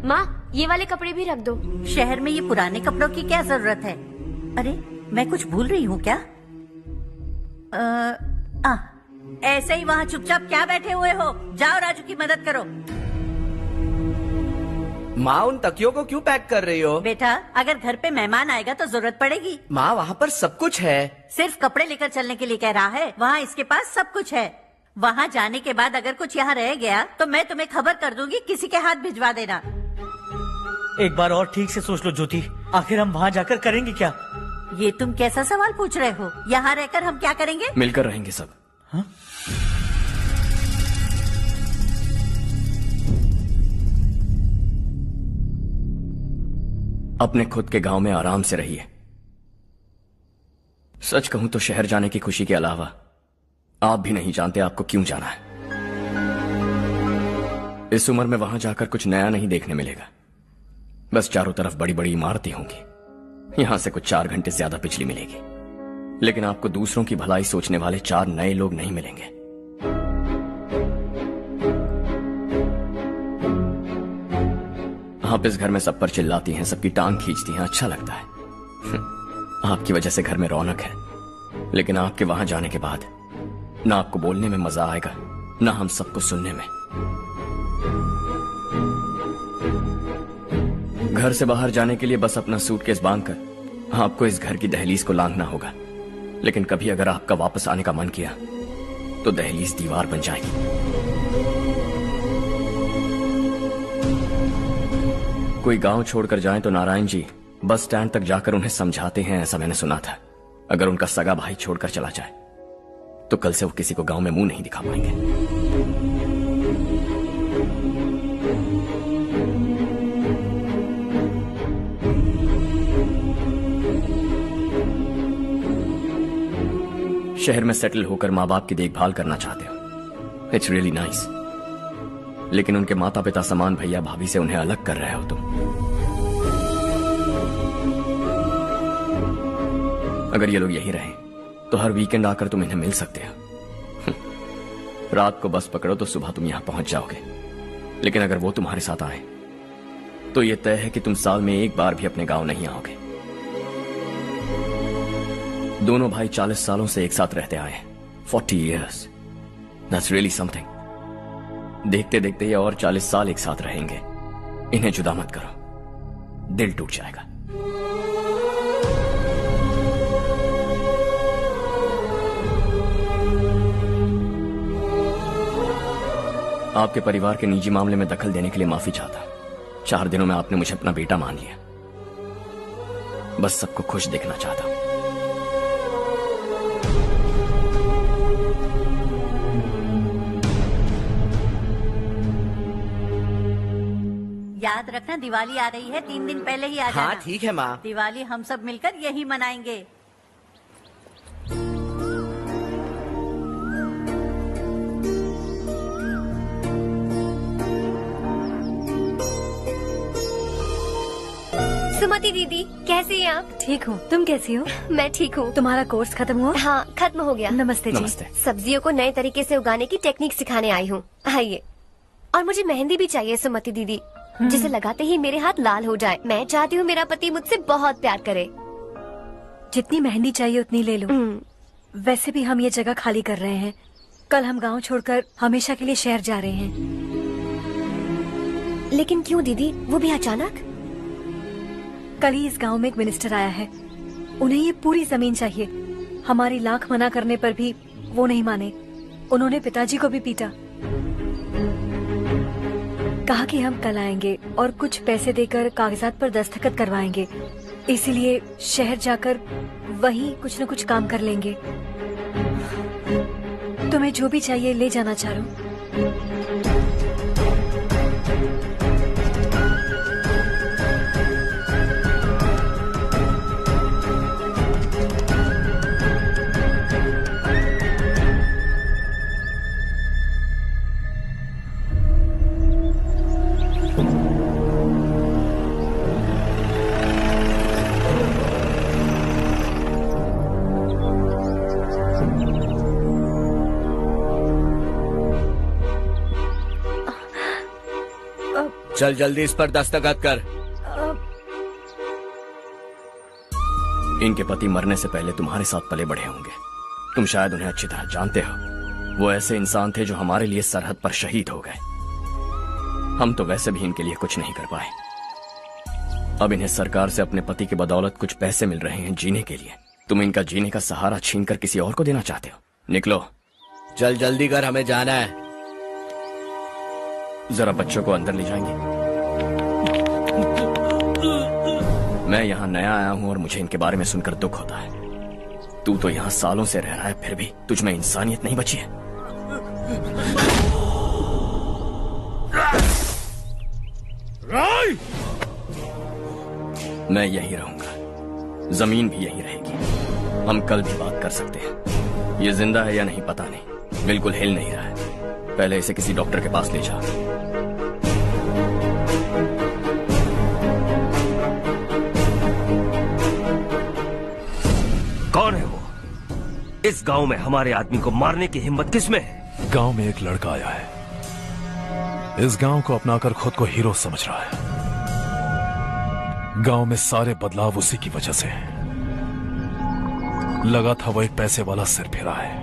माँ, ये वाले कपड़े भी रख दो। शहर में ये पुराने कपड़ों की क्या जरूरत है? अरे मैं कुछ भूल रही हूँ क्या? ऐसे ही वहाँ चुपचाप क्या बैठे हुए हो? जाओ राजू की मदद करो। माँ, उन तकियों को क्यों पैक कर रही हो? बेटा, अगर घर पे मेहमान आएगा तो जरूरत पड़ेगी। माँ, वहाँ पर सब कुछ है। सिर्फ कपड़े लेकर चलने के लिए कह रहा है? वहाँ इसके पास सब कुछ है। वहाँ जाने के बाद अगर कुछ यहाँ रह गया तो मैं तुम्हें खबर कर दूंगी, किसी के हाथ भिजवा देना। एक बार और ठीक से सोच लो ज्योति, आखिर हम वहाँ जाकर करेंगे क्या? ये तुम कैसा सवाल पूछ रहे हो? यहाँ रहकर हम क्या करेंगे? मिलकर रहेंगे सब। हाँ? अपने खुद के गांव में आराम से रहिए। सच कहूं तो शहर जाने की खुशी के अलावा आप भी नहीं जानते आपको क्यों जाना है। इस उम्र में वहां जाकर कुछ नया नहीं देखने मिलेगा। बस चारों तरफ बड़ी बड़ी इमारतें होंगी। यहां से कुछ 4 घंटे ज्यादा बिजली मिलेगी, लेकिन आपको दूसरों की भलाई सोचने वाले 4 नए लोग नहीं मिलेंगे। आप इस घर में सब पर चिल्लाती हैं, सबकी टांग खींचती हैं, अच्छा लगता है। आपकी वजह से घर में रौनक है, लेकिन आपके वहां जाने के बाद ना आपको बोलने में मजा आएगा, ना हम सबको सुनने में। घर से बाहर जाने के लिए बस अपना सूटकेस बांधकर आपको इस घर की दहलीज को लांघना होगा। लेकिन कभी अगर आपका वापस आने का मन किया तो दहलीज दीवार बन जाएगी। कोई गांव छोड़कर जाएं तो नारायण जी बस स्टैंड तक जाकर उन्हें समझाते हैं, ऐसा मैंने सुना था। अगर उनका सगा भाई छोड़कर चला जाए तो कल से वो किसी को गांव में मुंह नहीं दिखा पाएंगे। शहर में सेटल होकर माँ बाप की देखभाल करना चाहते हो, इट्स रियली नाइस। लेकिन उनके माता पिता समान भैया भाभी से उन्हें अलग कर रहे हो तुम। अगर ये लोग यही रहे तो हर वीकेंड आकर तुम इन्हें मिल सकते हो। रात को बस पकड़ो तो सुबह तुम यहां पहुंच जाओगे। लेकिन अगर वो तुम्हारे साथ आए तो ये तय है कि तुम साल में एक बार भी अपने गांव नहीं आओगे। दोनों भाई 40 सालों से एक साथ रहते आए, 40 years, that's really something। देखते देखते ये और 40 साल एक साथ रहेंगे। इन्हें जुदा मत करो, दिल टूट जाएगा। आपके परिवार के निजी मामले में दखल देने के लिए माफी चाहता। 4 दिनों में आपने मुझे अपना बेटा मान लिया। बस सबको खुश देखना चाहता। याद रखना दिवाली आ रही है, 3 दिन पहले ही आ जाना। हाँ ठीक है माँ। दिवाली हम सब मिलकर यही मनाएंगे। सुमति दीदी कैसे हैं आप? ठीक हूँ, तुम कैसी हो? मैं ठीक हूँ। तुम्हारा कोर्स खत्म हुआ? हाँ खत्म हो गया। नमस्ते जी। नमस्ते। सब्जियों को नए तरीके से उगाने की टेक्निक सिखाने आई हूँ। आइए। और मुझे मेहंदी भी चाहिए सुमति दीदी, जिसे लगाते ही मेरे हाथ लाल हो जाए। मैं चाहती हूँ मेरा पति मुझसे बहुत प्यार करे। जितनी मेहंदी चाहिए उतनी ले लो। वैसे भी हम ये जगह खाली कर रहे हैं। कल हम गांव छोड़कर हमेशा के लिए शहर जा रहे हैं। लेकिन क्यों दीदी, वो भी अचानक? कल ही इस गांव में एक मिनिस्टर आया है, उन्हें ये पूरी जमीन चाहिए। हमारी लाख मना करने पर भी वो नहीं माने। उन्होंने पिताजी को भी पीटा। कहा कि हम कल आएंगे और कुछ पैसे देकर कागजात पर दस्तखत करवाएंगे। इसीलिए शहर जाकर वहीं कुछ न कुछ काम कर लेंगे। तुम्हें जो भी चाहिए ले जाना चारो। चल जल्दी इस पर दस्तखत कर। इनके पति मरने से पहले तुम्हारे साथ पले बढ़े होंगे। तुम शायद उन्हें अच्छी तरह जानते हो। वो ऐसे इंसान थे जो हमारे लिए सरहद पर शहीद हो गए। हम तो वैसे भी इनके लिए कुछ नहीं कर पाए। अब इन्हें सरकार से अपने पति की बदौलत कुछ पैसे मिल रहे हैं जीने के लिए। तुम इनका जीने का सहारा छीनकर किसी और को देना चाहते हो? निकलो। चल जल्दी कर, हमें जाना है। जरा बच्चों को अंदर ले जाएंगे? मैं यहाँ नया आया हूँ और मुझे इनके बारे में सुनकर दुख होता है। तू तो यहाँ सालों से रह रहा है, फिर भी तुझ में इंसानियत नहीं बची है। मैं यही रहूंगा, जमीन भी यही रहेगी। हम कल भी बात कर सकते हैं। ये जिंदा है या नहीं पता नहीं, बिल्कुल हिल नहीं रहा है। पहले इसे किसी डॉक्टर के पास ले जा। कौन है वो? इस गांव में हमारे आदमी को मारने की हिम्मत किसमें है? गांव में एक लड़का आया है। इस गांव को अपनाकर खुद को हीरो समझ रहा है। गांव में सारे बदलाव उसी की वजह से हैं। लगा था वो एक पैसे वाला सिर फिरा है।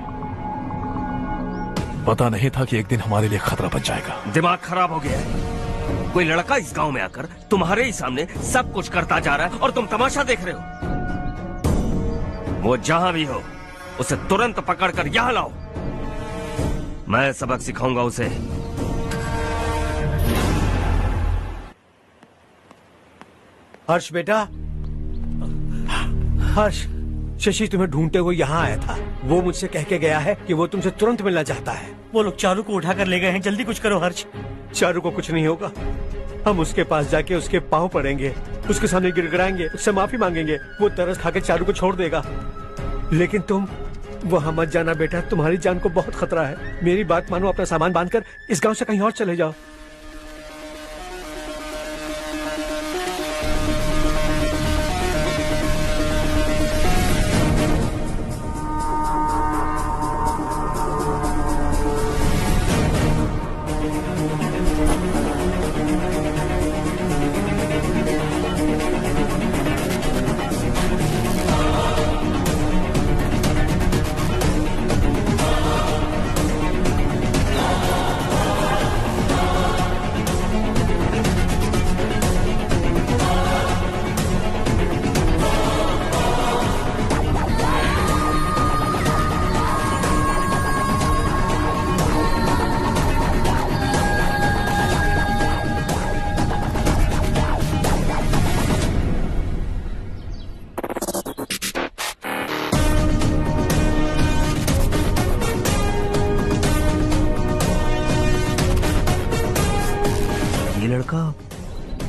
पता नहीं था कि एक दिन हमारे लिए खतरा बन जाएगा। दिमाग खराब हो गया है। कोई लड़का इस गांव में आकर तुम्हारे ही सामने सब कुछ करता जा रहा है और तुम तमाशा देख रहे हो। वो जहां भी हो उसे तुरंत पकड़कर यहां लाओ। मैं सबक सिखाऊंगा उसे। हर्ष बेटा, हर्ष, शशि तुम्हें ढूंढते हुए यहाँ आया था। वो मुझसे कह के गया है कि वो तुमसे तुरंत मिलना चाहता है। वो लोग चारू को उठाकर ले गए हैं, जल्दी कुछ करो हर्ष। चारू को कुछ नहीं होगा, हम उसके पास जाके उसके पाँव पड़ेंगे, उसके सामने गिड़गिड़ाएंगे, उससे माफी मांगेंगे, वो तरस खा के चारू को छोड़ देगा। लेकिन तुम वहाँ मत जाना बेटा, तुम्हारी जान को बहुत खतरा है। मेरी बात मानो, अपना सामान बांधकर इस गांव से कहीं और चले जाओ।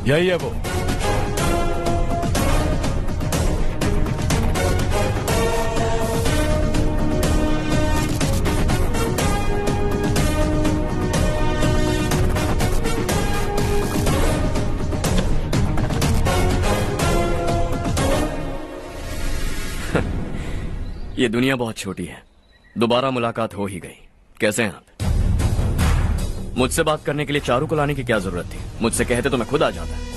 यही है वो। ये दुनिया बहुत छोटी है, दोबारा मुलाकात हो ही गई। कैसे हैं आप? मुझसे बात करने के लिए चारू को लाने की क्या जरूरत थी? मुझसे कहते तो मैं खुद आ जाता।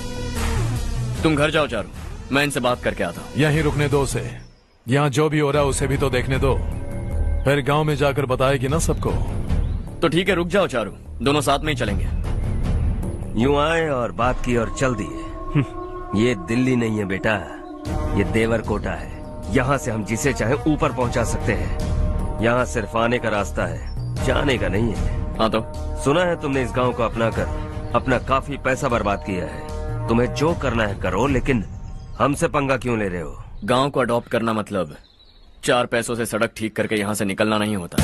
तुम घर जाओ चारू, मैं इनसे बात करके आता हूँ। यहीं रुकने दो उसे, यहाँ जो भी हो रहा है उसे भी तो देखने दो, फिर गांव में जाकर बताएगी ना सबको। तो ठीक है, रुक जाओ चारू, दोनों साथ में ही चलेंगे। यूं आए और बात की और चल दिए। ये दिल्ली नहीं है बेटा, ये देवरकोटा है। यहाँ से हम जिसे चाहे ऊपर पहुँचा सकते हैं। यहाँ सिर्फ आने का रास्ता है, जाने का नहीं है। हाँ तो सुना है तुमने इस गांव को अपना कर अपना काफी पैसा बर्बाद किया है। तुम्हें जो करना है करो, लेकिन हमसे पंगा क्यों ले रहे हो? गांव को अडॉप्ट करना मतलब 4 पैसों से सड़क ठीक करके यहाँ से निकलना नहीं होता।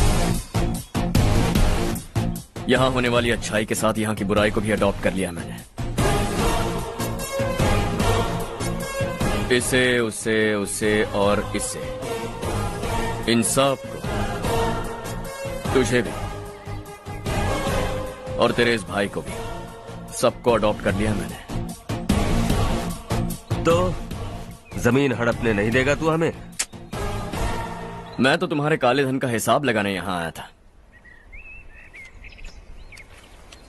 यहाँ होने वाली अच्छाई के साथ यहाँ की बुराई को भी अडॉप्ट कर लिया मैंने। इसे, उससे, उससे और इससे, इन सब को, तुझे भी और तेरे इस भाई को भी, सबको अडॉप्ट कर लिया मैंने। तो जमीन हड़पने नहीं देगा तू हमें? मैं तो तुम्हारे काले धन का हिसाब लगाने यहाँ आया था।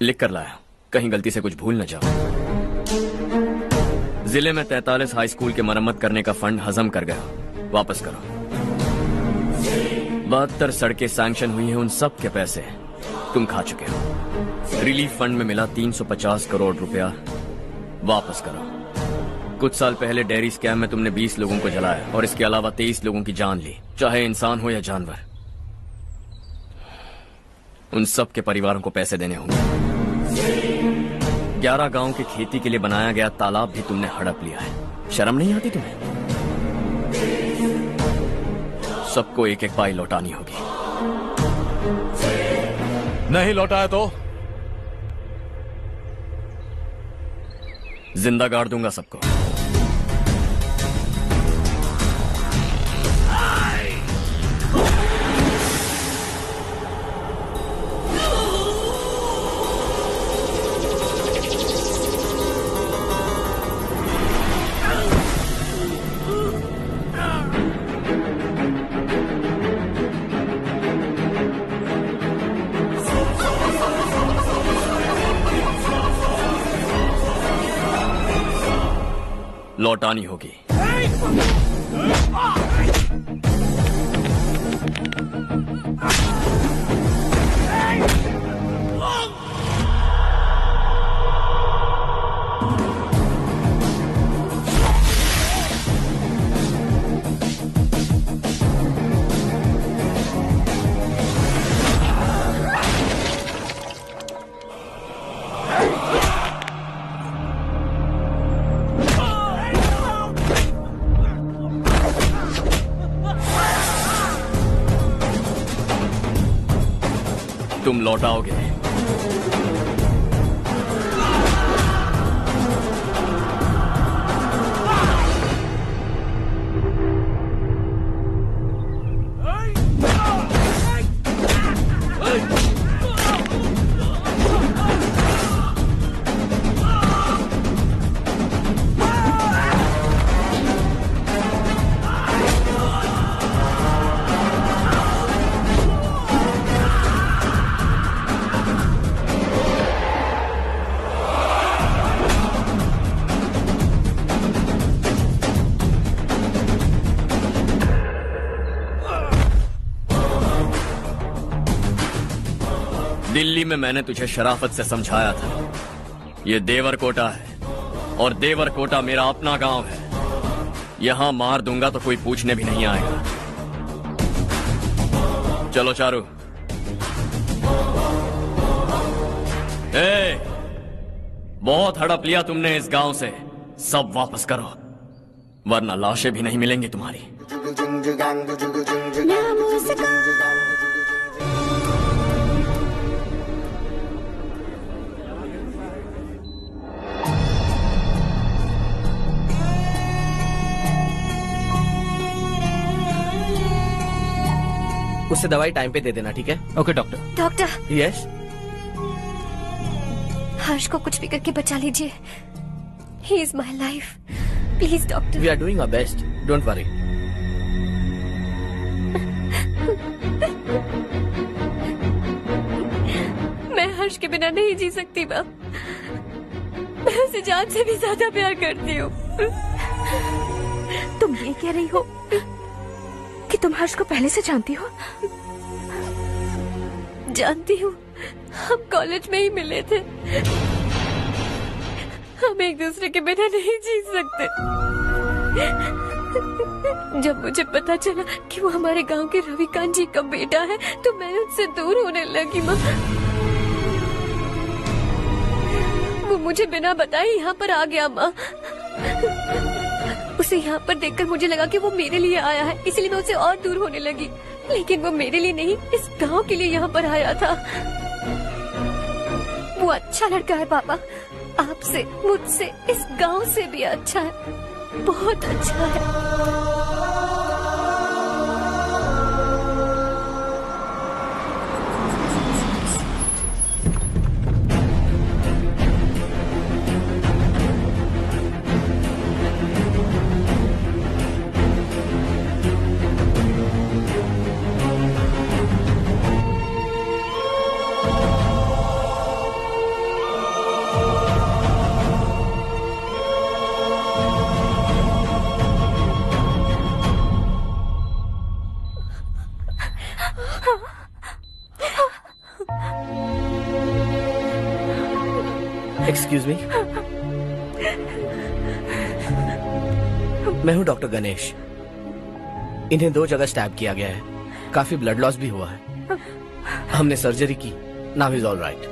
लिख कर लाया, कहीं गलती से कुछ भूल न जाओ। जिले में 43 हाई स्कूल के मरम्मत करने का फंड हजम कर गया, वापस करो। 72 सड़कें सैंक्शन हुई हैं, उन सब के पैसे तुम खा चुके हो। रिलीफ फंड में मिला 350 करोड़ रुपया, वापस करो। कुछ साल पहले डेयरी स्कैम में तुमने 20 लोगों को जलाया और इसके अलावा 23 लोगों की जान ली, चाहे इंसान हो या जानवर। उन सब के परिवारों को पैसे देने होंगे। 11 गांव के खेती के लिए बनाया गया तालाब भी तुमने हड़प लिया है। शर्म नहीं आती तुम्हें? सबको एक एक पाई लौटानी होगी। नहीं लौटाया तो जिंदा गाड़ दूंगा सबको। लौटानी होगी। तुम लौटाओगे। दिल्ली में मैंने तुझे शराफत से समझाया था, ये देवर कोटा है और देवर कोटा मेरा अपना गांव है। यहां मार दूंगा तो कोई पूछने भी नहीं आएगा। चलो चारू। बहुत हड़प लिया तुमने इस गांव से, सब वापस करो वरना लाशें भी नहीं मिलेंगी तुम्हारी। उससे दवाई टाइम पे दे देना, ठीक है? Okay doctor. Doctor. Yes. Harsh को कुछ भी करके बचा लीजिए। He is my life, please doctor. We are doing our best, don't worry. मैं हर्ष के बिना नहीं जी सकती माँ। मैं उसे जान से भी ज्यादा प्यार करती हूँ। तुम ये कह रही हो कि तुम हर्ष को पहले से जानती हो? जानती हूँ, हम कॉलेज में ही मिले थे। हम एक दूसरे के बिना नहीं जी सकते। जब मुझे पता चला कि वो हमारे गांव के रविकांत जी का बेटा है तो मैं उनसे दूर होने लगी माँ। वो मुझे बिना बताए यहाँ पर आ गया माँ। उसे यहाँ पर देखकर मुझे लगा कि वो मेरे लिए आया है, इसलिए मैं उससे और दूर होने लगी। लेकिन वो मेरे लिए नहीं, इस गांव के लिए यहाँ पर आया था। वो अच्छा लड़का है पापा, आपसे, मुझसे, इस गांव से भी अच्छा है, बहुत अच्छा है। एक्सक्यूज मी, मैं हूं डॉक्टर गणेश। इन्हें 2 जगह स्टैब किया गया है, काफी ब्लड लॉस भी हुआ है। हमने सर्जरी की, नाउ इज ऑल राइट।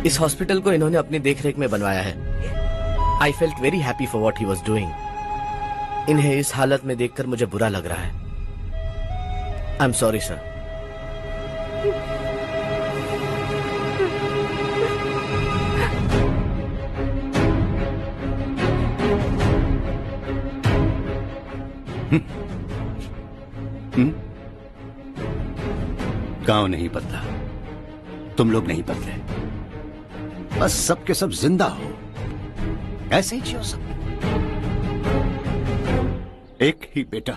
इस हॉस्पिटल को इन्होंने अपनी देखरेख में बनवाया है। I felt very happy for what he was doing. इन्हें इस हालत में देखकर मुझे बुरा लग रहा है। I am sorry sir. गांव नहीं बदला, तुम लोग नहीं बदले, बस सब के सब जिंदा हो, ऐसे ही जियो सब। एक ही बेटा,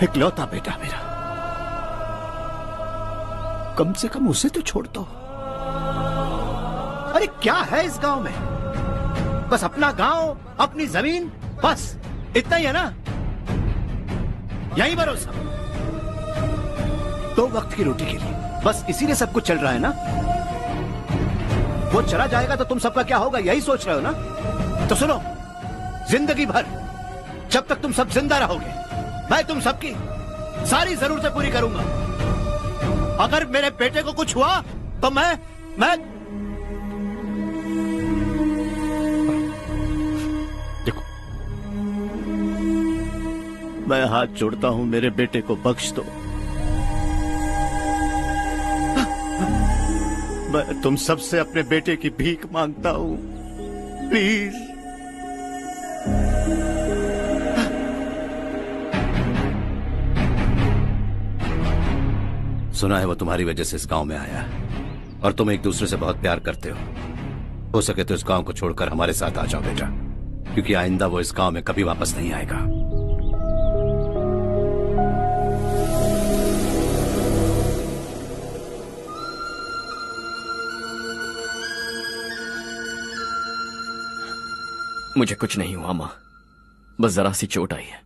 इकलौता बेटा मेरा, कम से कम उसे तो छोड़ दो। अरे क्या है इस गांव में? बस अपना गांव, अपनी जमीन, बस इतना ही है ना? यही भरोसा 2 वक्त की रोटी के लिए, बस इसीलिए सब कुछ चल रहा है ना? वो चला जाएगा तो तुम सबका क्या होगा, यही सोच रहे हो ना? तो सुनो, जिंदगी भर जब तक तुम सब जिंदा रहोगे, मैं तुम सबकी सारी जरूरतें पूरी करूंगा। अगर मेरे बेटे को कुछ हुआ तो मैं देखो, मैं हाथ जोड़ता हूं, मेरे बेटे को बख्श दो। मैं तुम सबसे अपने बेटे की भीख मांगता हूं, प्लीज। सुना है वो तुम्हारी वजह से इस गांव में आया है और तुम एक दूसरे से बहुत प्यार करते हो सके तो इस गांव को छोड़कर हमारे साथ आ जाओ बेटा, क्योंकि आइंदा वो इस गांव में कभी वापस नहीं आएगा। मुझे कुछ नहीं हुआ माँ, बस जरा सी चोट आई है।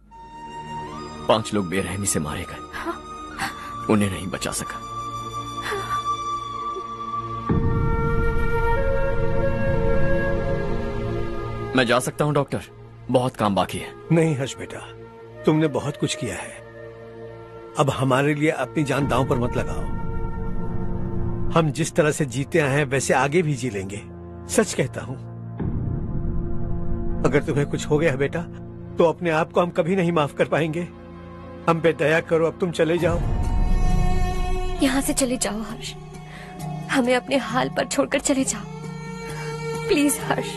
5 लोग बेरहमी से मारे गए, उन्हें नहीं बचा सका। मैं जा सकता हूँ डॉक्टर, बहुत काम बाकी है। नहीं हर्ष बेटा, तुमने बहुत कुछ किया है, अब हमारे लिए अपनी जान दांव पर मत लगाओ। हम जिस तरह से जीते आए हैं वैसे आगे भी जी लेंगे, सच कहता हूँ। अगर तुम्हें कुछ हो गया बेटा तो अपने आप को हम कभी नहीं माफ कर पाएंगे। हम पे दया करो, अब तुम चले जाओ। यहाँ से चले जाओ हर्ष, हमें अपने हाल पर छोड़कर चले जाओ, प्लीज हर्ष।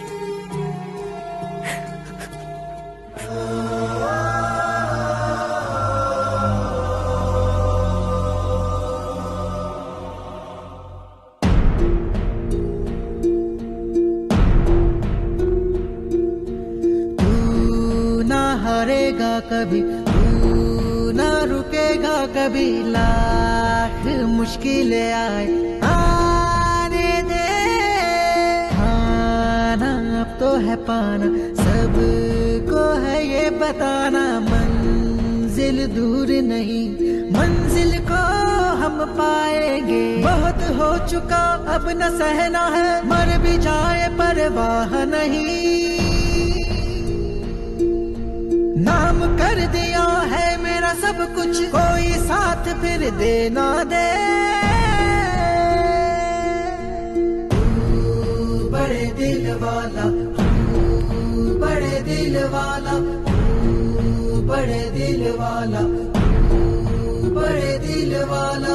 हारेगा कभी, तू ना रुकेगा कभी, लाख मुश्किलें आए आने दे। खाना अब तो है पाना, सबको है ये बताना, मंजिल दूर नहीं, मंजिल को हम पाएंगे। बहुत हो चुका अब न सहना है, मर भी जाए परवाह नहीं। नाम कर दिया है मेरा सब कुछ, कोई साथ फिर देना दे। तू बड़े दिल वाला, तू बड़े दिल वाला, तू बड़े दिल वाला, तू बड़े दिल वाला,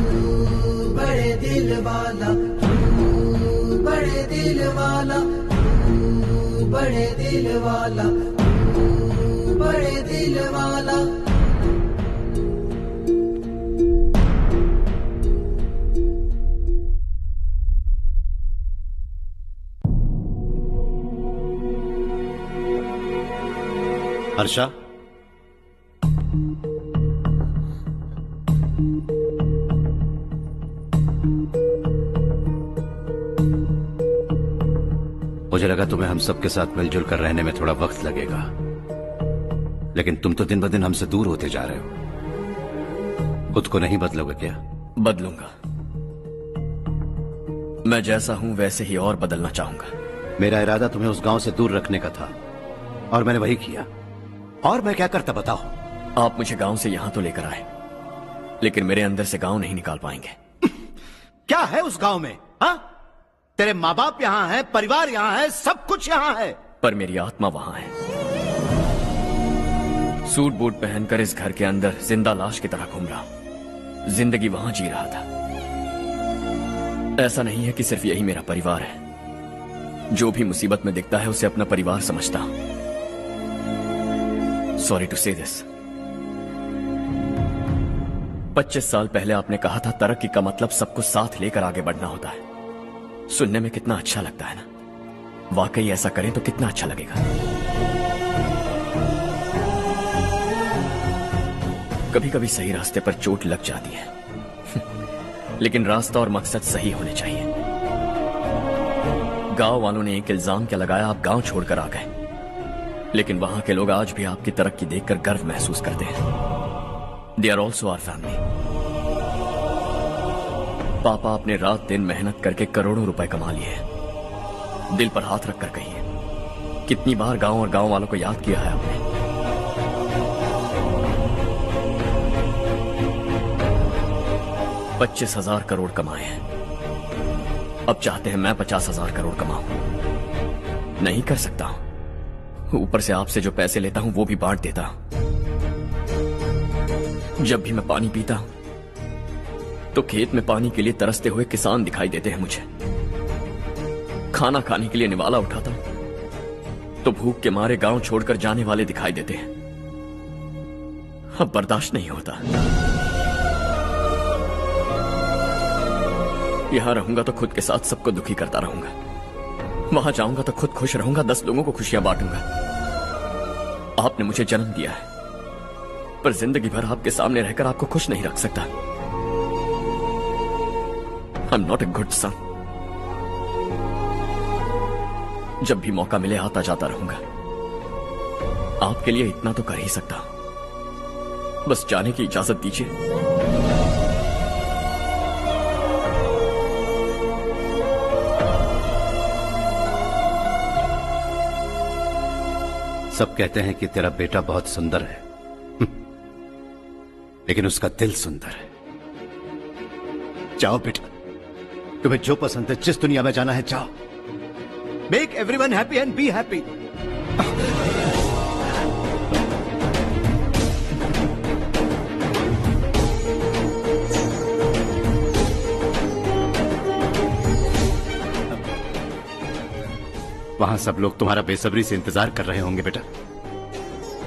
तू बड़े दिल वाला, तू बड़े दिल वाला, तू बड़े दिल वाला, बड़े दिल वाला। हर्षा, मुझे लगा तुम्हें हम सबके साथ मिलजुल कर रहने में थोड़ा वक्त लगेगा, लेकिन तुम तो दिन ब दिन हमसे दूर होते जा रहे हो। खुद को नहीं बदलोगे क्या? बदलूंगा, मैं जैसा हूं वैसे ही और बदलना चाहूंगा। मेरा इरादा तुम्हें उस गांव से दूर रखने का था और मैंने वही किया। और मैं क्या करता बताओ? आप मुझे गांव से यहां तो लेकर आए, लेकिन मेरे अंदर से गांव नहीं निकाल पाएंगे। क्या है उस गांव में? हाँ, तेरे माँ बाप यहाँ हैं, परिवार यहाँ है, सब कुछ यहाँ है, पर मेरी आत्मा वहां है। सूट बूट पहनकर इस घर के अंदर जिंदा लाश की तरह घूम रहा हूं, जिंदगी वहां जी रहा था। ऐसा नहीं है कि सिर्फ यही मेरा परिवार है, जो भी मुसीबत में दिखता है उसे अपना परिवार समझता हूं। सॉरी टू से दिस, 25 साल पहले आपने कहा था तरक्की का मतलब सबको साथ लेकर आगे बढ़ना होता है। सुनने में कितना अच्छा लगता है ना? वाकई ऐसा करें तो कितना अच्छा लगेगा। कभी कभी सही रास्ते पर चोट लग जाती है लेकिन रास्ता और मकसद सही होने चाहिए। गांव वालों ने एक इल्जाम क्या लगाया, आप गांव छोड़कर आ गए, लेकिन वहां के लोग आज भी आपकी तरक्की देखकर गर्व महसूस करते हैं। They are also our family. पापा आपने रात दिन मेहनत करके करोड़ों रुपए कमा लिए। दिल पर हाथ रखकर कहिए, कितनी बार गांव और गांव वालों को याद किया है आपने? 25,000 करोड़ कमाए हैं, अब चाहते हैं मैं 50,000 करोड़ कमाऊं। नहीं कर सकता हूं। ऊपर से आपसे जो पैसे लेता हूं वो भी बांट देता हूं। जब भी मैं पानी पीता हूं तो खेत में पानी के लिए तरसते हुए किसान दिखाई देते हैं मुझे। खाना खाने के लिए निवाला उठाता हूं तो भूख के मारे गांव छोड़कर जाने वाले दिखाई देते हैं। अब बर्दाश्त नहीं होता। यहां रहूंगा तो खुद के साथ सबको दुखी करता रहूंगा, वहां जाऊंगा तो खुद खुश रहूंगा, 10 लोगों को खुशियां बांटूंगा। आपने मुझे जन्म दिया है, पर जिंदगी भर आपके सामने रहकर आपको खुश नहीं रख सकता। I am not a good son. जब भी मौका मिले आता जाता रहूंगा। आपके लिए इतना तो कर ही सकता हूं, बस जाने की इजाजत दीजिए। सब कहते हैं कि तेरा बेटा बहुत सुंदर है, लेकिन उसका दिल सुंदर है। जाओ बेटा, तुम्हें जो पसंद है, जिस दुनिया में जाना है जाओ। Make everyone happy and be happy. वहां सब लोग तुम्हारा बेसब्री से इंतजार कर रहे होंगे बेटा।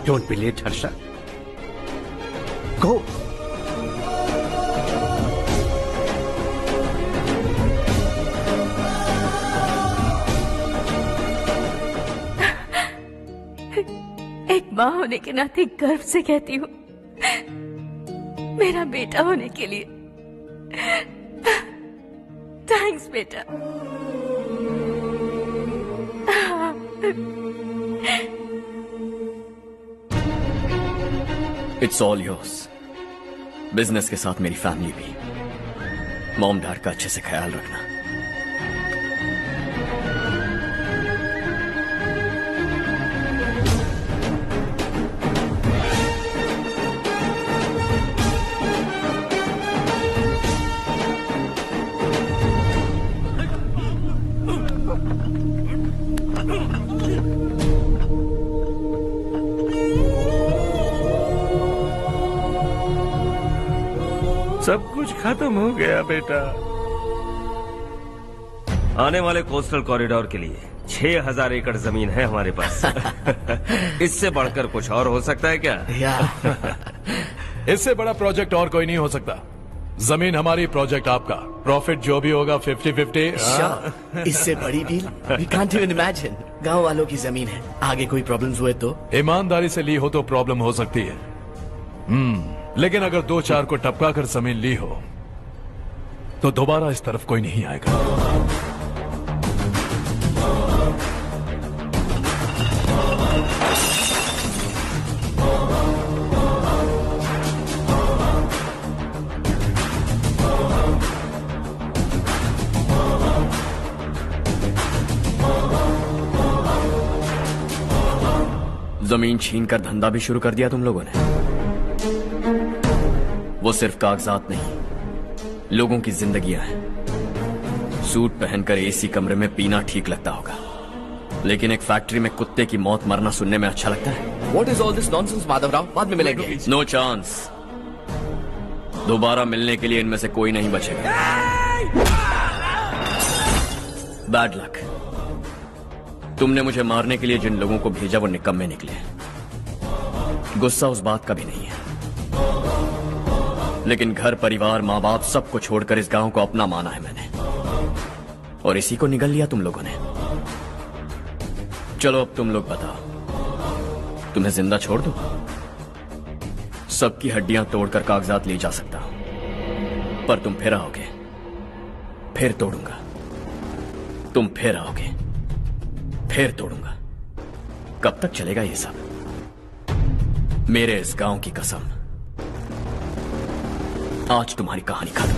डोंट बी लेट हर्षा, गो। एक माँ होने के नाते गर्व से कहती हूँ, मेरा बेटा होने के लिए थैंक्स बेटा। It's all yours. बिजनेस के साथ मेरी फैमिली भी। मॉम डैड का अच्छे से ख्याल रखना। सब कुछ खत्म हो गया बेटा। आने वाले कोस्टल कॉरिडोर के लिए 6000 एकड़ जमीन है हमारे पास। इससे बढ़कर कुछ और हो सकता है क्या? इससे बड़ा प्रोजेक्ट और कोई नहीं हो सकता। जमीन हमारी, प्रोजेक्ट आपका। प्रॉफिट जो भी होगा 50-50। इससे बड़ी deal we can't even imagine. गांव वालों की जमीन है, आगे कोई प्रॉब्लम्स हुए तो? ईमानदारी से ली हो तो प्रॉब्लम हो सकती है, लेकिन अगर 2-4 को टपका कर जमीन ली हो तो दोबारा इस तरफ कोई नहीं आएगा। जमीन छीन कर धंधा भी शुरू कर दिया तुम लोगों ने। वो सिर्फ कागजात नहीं, लोगों की जिंदगियां हैं। सूट पहनकर एसी कमरे में पीना ठीक लगता होगा, लेकिन एक फैक्ट्री में कुत्ते की मौत मरना सुनने में अच्छा लगता है। What is all this nonsense, Madhavrao? बाद में मिलेंगे। No chance. दोबारा मिलने के लिए इनमें से कोई नहीं बचेगा। Bad luck. तुमने मुझे मारने के लिए जिन लोगों को भेजा वो निकम्मे निकले। गुस्सा उस बात का भी नहीं है, लेकिन घर परिवार माँ बाप सबको छोड़कर इस गांव को अपना माना है मैंने, और इसी को निगल लिया तुम लोगों ने। चलो अब तुम लोग बताओ, तुम्हें जिंदा छोड़ दूं? सबकी हड्डियां तोड़कर कागजात ले जा सकता हूं, पर तुम फिर आओगे, फिर तोड़ूंगा। तुम फिर आओगे, फिर तोड़ूंगा। कब तक चलेगा ये सब? मेरे इस गांव की कसम, आज तुम्हारी कहानी खत्म।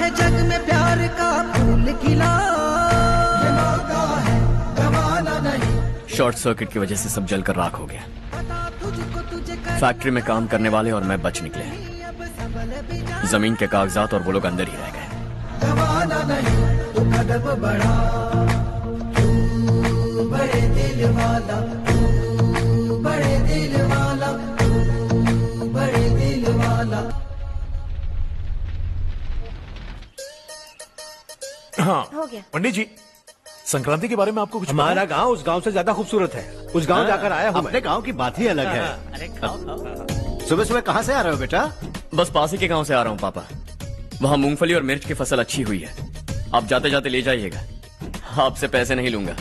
है जग में प्यार का फूल खिला, ये मौका है गवाना नहीं। शॉर्ट सर्किट की वजह से सब जलकर राख हो गया। फैक्ट्री में काम करने वाले और मैं बच निकले। जमीन के कागजात और वो लोग अंदर ही रह गए। गवाना नहीं तू कदम बढ़ा, तू बड़े दिल वाला, तू बड़े दिल वाला, तू बड़े दिल वाला। हाँ हो गया। पंडित जी, संक्रांति के बारे में आपको कुछ हमारा गांव उस गांव से ज्यादा खूबसूरत है। उस गांव जाकर आया हूँ। अपने गांव की बात ही अलग है। सुबह सुबह कहाँ से आ रहे हो बेटा? बस पास ही के गांव से आ रहा हूँ पापा। वहाँ मूंगफली और मिर्च की फसल अच्छी हुई है। आप जाते जाते ले जाइएगा। आपसे पैसे नहीं लूंगा।